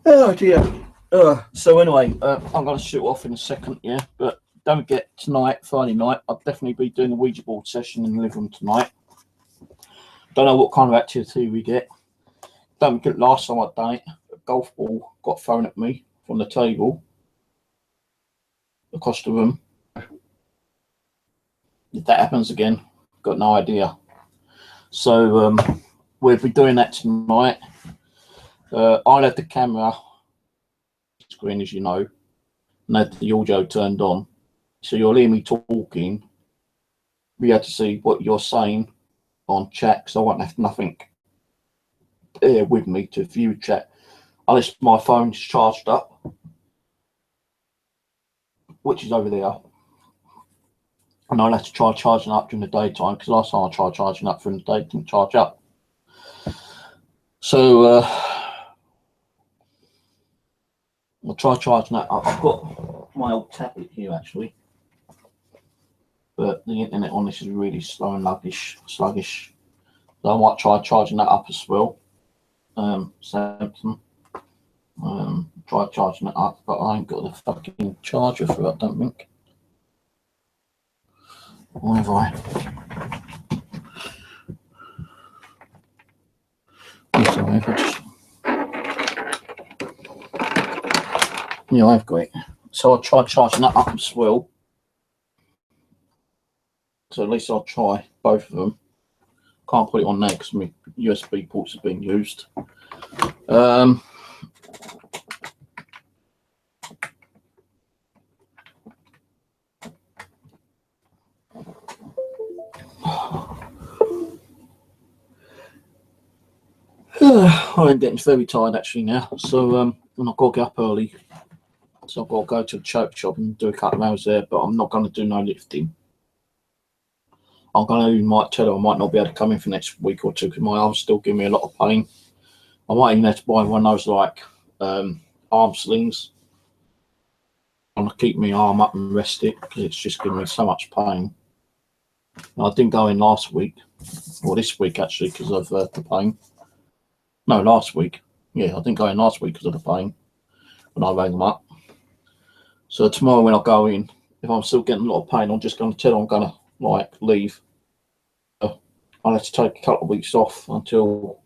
Speaker 1: Oh dear. So anyway, I'm going to shoot off in a second, yeah. But don't forget tonight, Friday night, I'll definitely be doing the Ouija board session in the living room tonight. Don't know what kind of activity we get. Don't forget last time I'd done it, a golf ball got thrown at me from the table across the room. If that happens again, got no idea. So we'll be doing that tonight. I'll have the camera screen, as you know, and have the audio turned on. So you'll hear me talking. We have to see what you're saying on chat, because I won't have nothing here with me to view chat unless my phone's charged up, which is over there. And I'll have to try charging up during the daytime, because last time I tried charging up during the day, it didn't charge up. So I'll try charging that up. I've got my old tablet here actually, but the internet on this is really slow and sluggish. So I might try charging that up as well. Samsung. Try charging it up, but I ain't got the fucking charger for it, I don't think. Or have I? Yes, I have. Yeah, I've got it. So I'll try charging that up as well. So at least I'll try both of them. Can't put it on there because my USB ports have been used. I'm getting very tired actually now, so and I've got to get up early, so I've got to go to the choke shop and do a couple of hours there. But I'm not going to do no lifting. I'm going to might tell her I might not be able to come in for next week or two because my arm's still giving me a lot of pain. I might even have to buy one of those like arm slings. I'm going to keep my arm up and rest it because it's just giving me so much pain. And I didn't go in last week, or this week actually, because of the pain. No, last week. Yeah, I didn't go in last week because of the pain when I rang them up. So tomorrow when I go in, if I'm still getting a lot of pain, I'm just going to tell them I'm going to like leave. I'll have to take a couple of weeks off until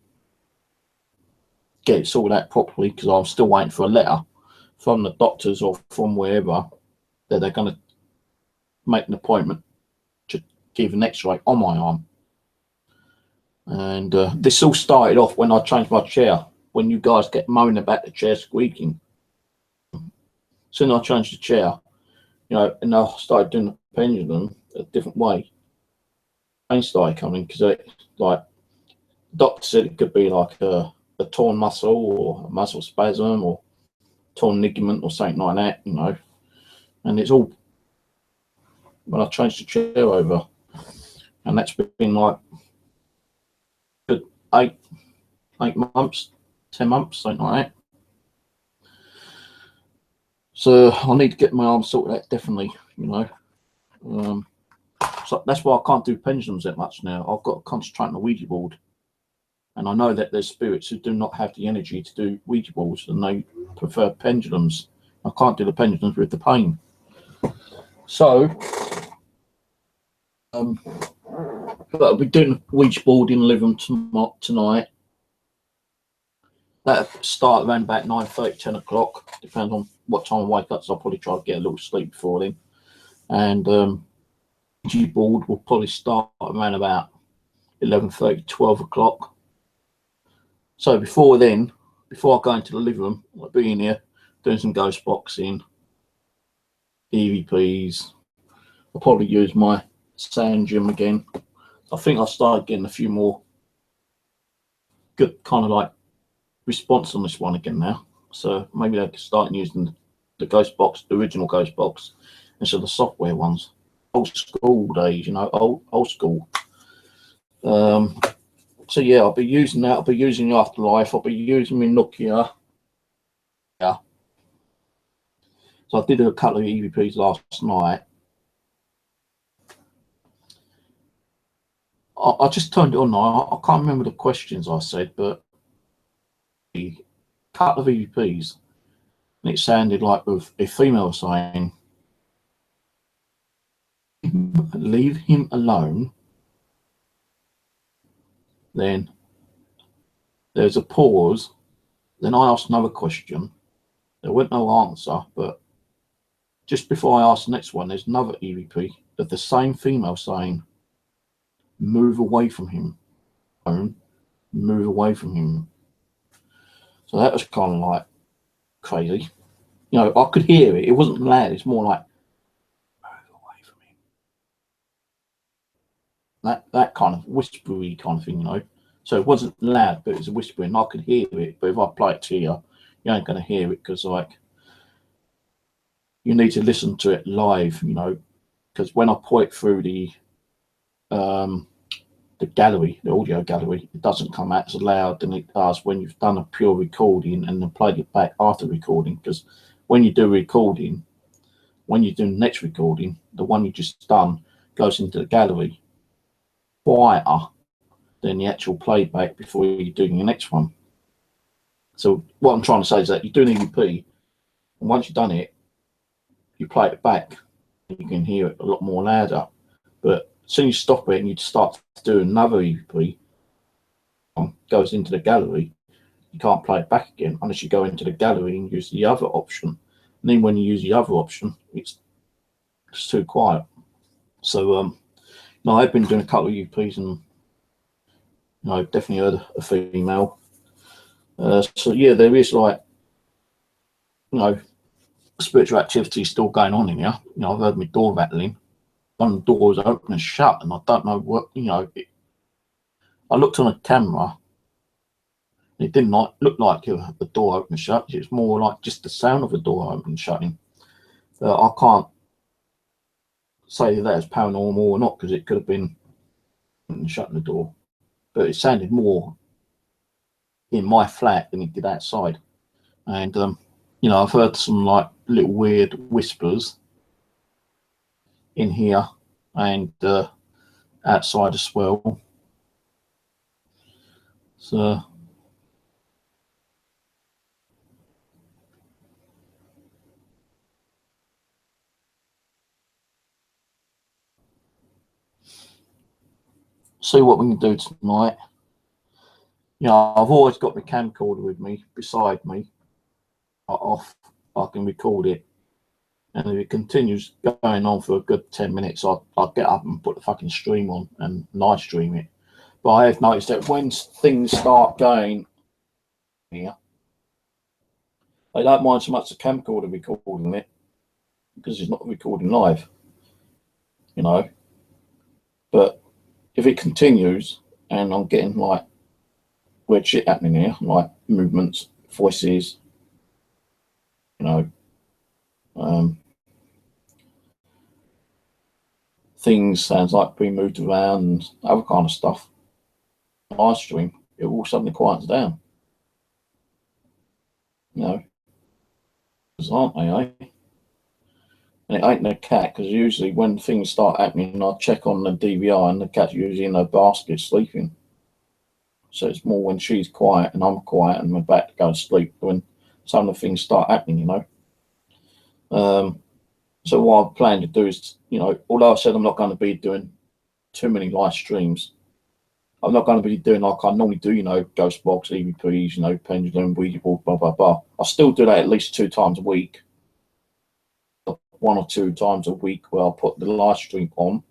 Speaker 1: get it sorted out properly, because I'm still waiting for a letter from the doctors or from wherever that they're going to make an appointment to give an x-ray on my arm. And this all started off when I changed my chair, when you guys get moaning about the chair squeaking. Soon I changed the chair, you know, and I started doing the pendulum a different way. Pain started coming, because like the doctor said it could be like a torn muscle or a muscle spasm or torn ligament or something like that, you know. And it's all when I changed the chair over, and that's been like good 8 months, 10 months, something like that. So I need to get my arm sorted out, definitely, you know. So that's why I can't do pendulums that much now. I've got to concentrate on the Ouija board. And I know that there's spirits who do not have the energy to do Ouija boards, and they prefer pendulums. I can't do the pendulums with the pain. So I'll be doing the Ouija board in the living room tonight. That'll start around about 9:30, 10 o'clock. Depends on what time I wake up, so I'll probably try to get a little sleep before then. And Ouija board will probably start around about 11:30, 12 o'clock. So before then, before I go into the living room, I'll be in here doing some ghost boxing, EVPs. I'll probably use my sound gym again. I think I started getting a few more good kind of like response on this one again now. So maybe I can start using the ghost box, the original ghost box, instead of the software ones. Old school days, you know, old school. So yeah, I'll be using that. I'll be using the Afterlife. I'll be using my Nokia. Yeah. So I did a couple of EVPs last night. I just turned it on now. I can't remember the questions I said, but a couple of EVPs, and it sounded like with a female saying, "Leave him alone." Then there's a pause. Then I asked another question. There wasn't no answer, but just before I asked the next one, there's another EVP of the same female saying, "Move away from him. Move away from him." So that was kind of like crazy. You know, I could hear it. It wasn't loud. It's more like, "Move away from him." That kind of whispery kind of thing, you know. So it wasn't loud, but it was a whispering. I could hear it, but if I play it to you, you ain't going to hear it, because like you need to listen to it live, you know. Because when I put it through the gallery, the audio gallery, it doesn't come out as loud than it does when you've done a pure recording and then played it back after recording. Because when you do recording, when you do the next recording, the one you just done goes into the gallery quieter than the actual playback before you're doing the next one. So what I'm trying to say is that you do an EVP, and once you've done it, you play it back, and you can hear it a lot more louder. But as soon as you stop it and you start to do another EVP, goes into the gallery, you can't play it back again unless you go into the gallery and use the other option. And then when you use the other option, it's just too quiet. So no, I've been doing a couple of EVPs, and you know, definitely heard a female. So yeah, there is like, you know, spiritual activity still going on in here. You know, I've heard my door rattling. One of the doors open and shut, and I don't know what, you know. I looked on a camera. It didn't look like the door open and shut. It's more like just the sound of the door open and shutting. I can't say that it's paranormal or not, because it could have been shutting the door, but it sounded more in my flat than it did outside. And you know, I've heard some like little weird whispers in here and outside as well. So see what we can do tonight. You know, I've always got the camcorder with me, beside me, off. I can record it, and if it continues going on for a good 10 minutes, I'll get up and put the fucking stream on and live stream it. But I have noticed that when things start going here, they don't mind so much the camcorder recording it because it's not recording live, you know. But if it continues and I'm getting like weird shit happening here, like movements, voices, you know, things sounds like being moved around and other kind of stuff, live stream, it all suddenly quiets down. You know, aren't they, eh? And it ain't the cat, because usually when things start happening, I check on the DVR and the cat's usually in her basket sleeping. So it's more when she's quiet and I'm quiet and we're about to go to sleep when some of the things start happening, you know. So what I plan to do is, you know, although I said I'm not going to be doing too many live streams, I'm not going to be doing like I normally do, you know, Ghost Box, EVPs, you know, Pendulum, Ouija board, blah, blah, blah. I still do that at least 2 times a week. 1 or 2 times a week where I'll put the live stream on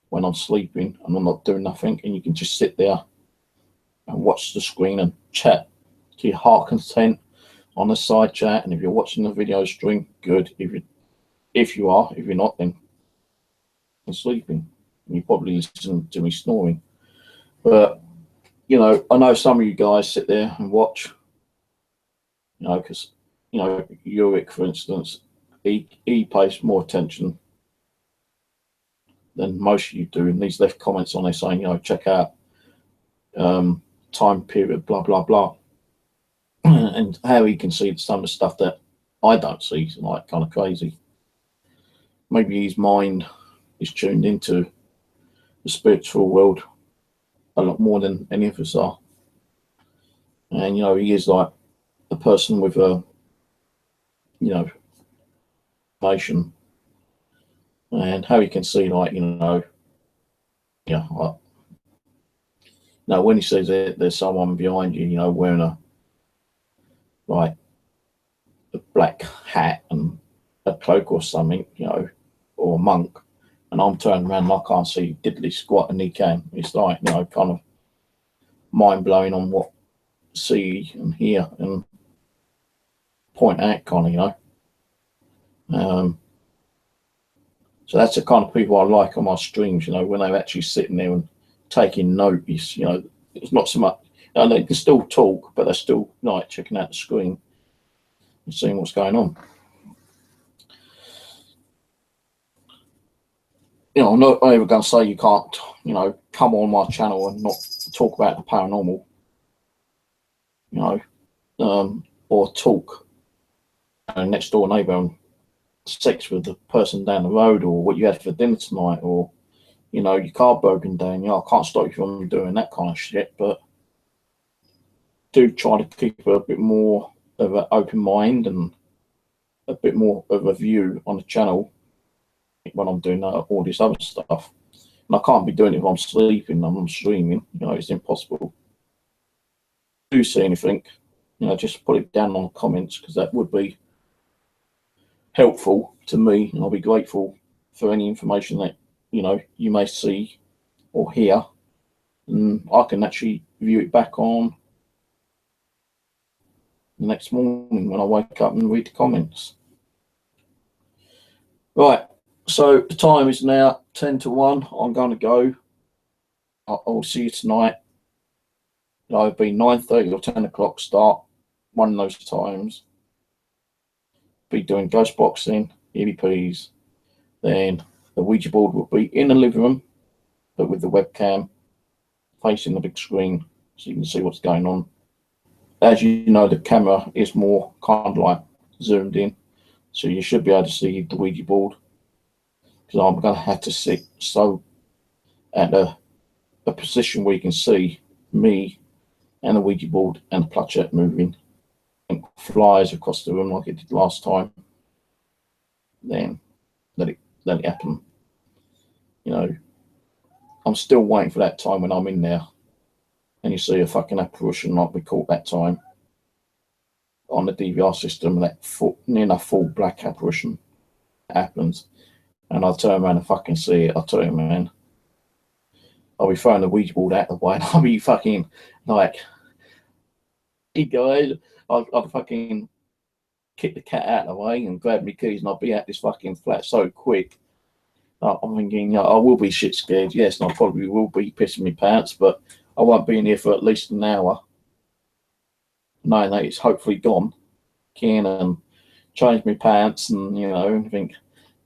Speaker 1: when I'm sleeping and I'm not doing nothing, and you can just sit there and watch the screen and chat to your heart content on the side chat. And if you're watching the video stream, good. If you are, if you're not, then you're sleeping. You probably listen to me snoring. But you know, I know some of you guys sit there and watch, you know, because you know, Ulrich, for instance, he pays more attention than most of you do, and he's left comments on there saying, you know, check out time period, blah blah blah, and how he can see some of the stuff that I don't see is like kind of crazy. Maybe his mind is tuned into the spiritual world a lot more than any of us are, and you know, he is like a person with a, you know, information, and how he can see, like, you know, yeah, like, now when he says that there's someone behind you, you know, wearing a like a black hat and a cloak or something, you know, or a monk, and I'm turning around and I can't see diddly squat and he can. It's like, you know, kind of mind blowing on what see and hear and point out, kind of, you know. So that's the kind of people I like on my streams, you know, when they're actually sitting there and taking notice, you know. It's not so much, you know, they can still talk, but they're still like checking out the screen and seeing what's going on. You know, I'm not ever going to say you can't, you know, come on my channel and not talk about the paranormal, you know, or talk next door neighbour and sex with the person down the road, or what you had for dinner tonight, or, you know, your car broken down. You know, I can't stop you from doing that kind of shit, but do try to keep a bit more of an open mind and a bit more of a view on the channel when I'm doing all this other stuff. And I can't be doing it if I'm sleeping and I'm streaming, you know, it's impossible. If you do see anything, you know, just put it down on the comments, because that would be helpful to me, and I'll be grateful for any information that, you know, you may see or hear, and I can actually view it back on the next morning when I wake up and read the comments. Right, so the time is now 10 to 1. I'm going to go. I'll see you tonight. It'll either be 9:30 or 10 o'clock start, one of those times. Be doing ghost boxing, EVPs. Then the Ouija board will be in the living room, but with the webcam facing the big screen so you can see what's going on. As you know, the camera is more kind of like zoomed in, so you should be able to see the Ouija board, because I'm going to have to sit so at a position where you can see me and the Ouija board and the planchette moving and flies across the room like it did last time. Then let it happen. You know, I'm still waiting for that time when I'm in there and you see a fucking apparition like we caught that time on the DVR system, and that near enough full black apparition happens, and I turn around and fucking see it, I tell you, man, I'll be throwing the Ouija board out the way, and I'll be fucking like, hey guys, I'll fucking kick the cat out of the way and grab my keys, and I'll be at this fucking flat so quick. I'm thinking, I will be shit scared, yes, and I probably will be pissing my pants, but I won't be in here for at least an hour, knowing that it's hopefully gone. Can change my pants and, you know, and think,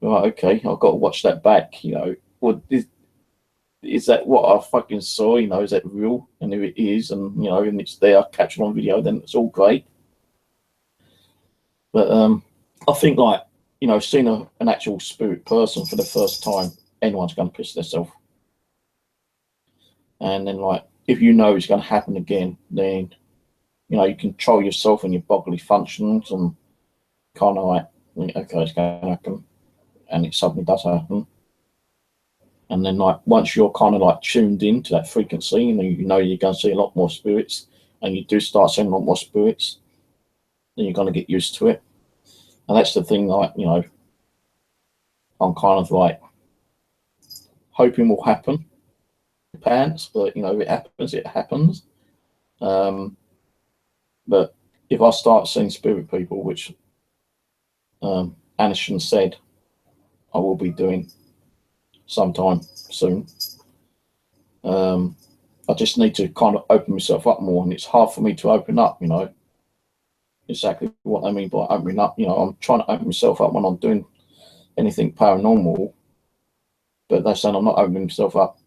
Speaker 1: right, okay, I've got to watch that back, you know. Well, is that what I fucking saw, you know, is that real? And if it is, and, you know, and it's there, captured on video, then it's all great. But I think, like, you know, seeing an actual spirit person for the first time, anyone's going to piss themselves. And then, like, if you know it's going to happen again, then, you know, you control yourself and your bodily functions and kind of like, okay, it's going to happen. And it suddenly does happen. And then, like, once you're kind of like tuned into that frequency, you know you're going to see a lot more spirits, and you do start seeing a lot more spirits, then you're going to get used to it. And that's the thing, like, you know, I'm kind of like hoping will happen. Pants, but, you know, if it happens, it happens. But if I start seeing spirit people, which Anishan said I will be doing sometime soon, I just need to kind of open myself up more, and it's hard for me to open up, you know, exactly what I mean by opening up. You know, I'm trying to open myself up when I'm doing anything paranormal, but they're saying I'm not opening myself up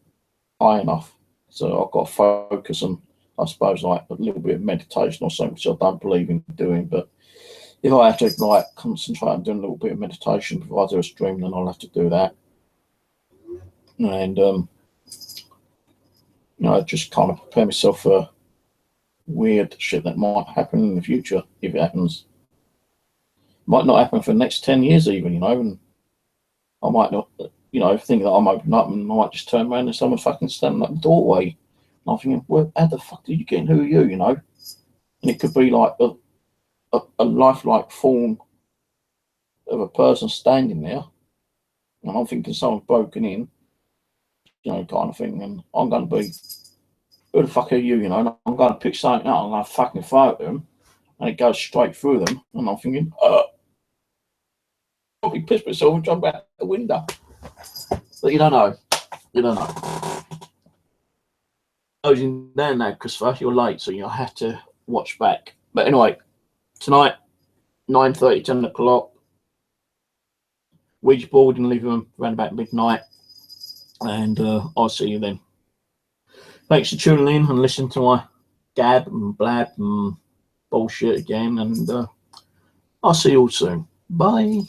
Speaker 1: high enough, so I've got to focus on, I suppose, like a little bit of meditation or something, which I don't believe in doing. But if I have to like concentrate on doing a little bit of meditation before I do a stream, then I'll have to do that. And you know, just kind of prepare myself for weird shit that might happen in the future. If it happens, might not happen for the next 10 years even, you know, and I might not, you know, think that I'm opening up, and I might just turn around and someone's fucking standing at the doorway. And I'm thinking, well, how the fuck did you get in? Who are you, you know? And it could be like a lifelike form of a person standing there. And I'm thinking someone's broken in, you know, kind of thing. And I'm going to be, who the fuck are you, you know? And I'm going to pick something up, I'm going to fucking throw at them, and it goes straight through them. And I'm thinking, I'll probably piss myself and jump out the window. But you don't know. You don't know. Closing down now, Christopher, you're late, so you'll have to watch back. But anyway, tonight, 9:30, 10 o'clock, Ouija board in the living room around about midnight, and I'll see you then. Thanks for tuning in and listening to my gab and blab and bullshit again, and I'll see you all soon. Bye.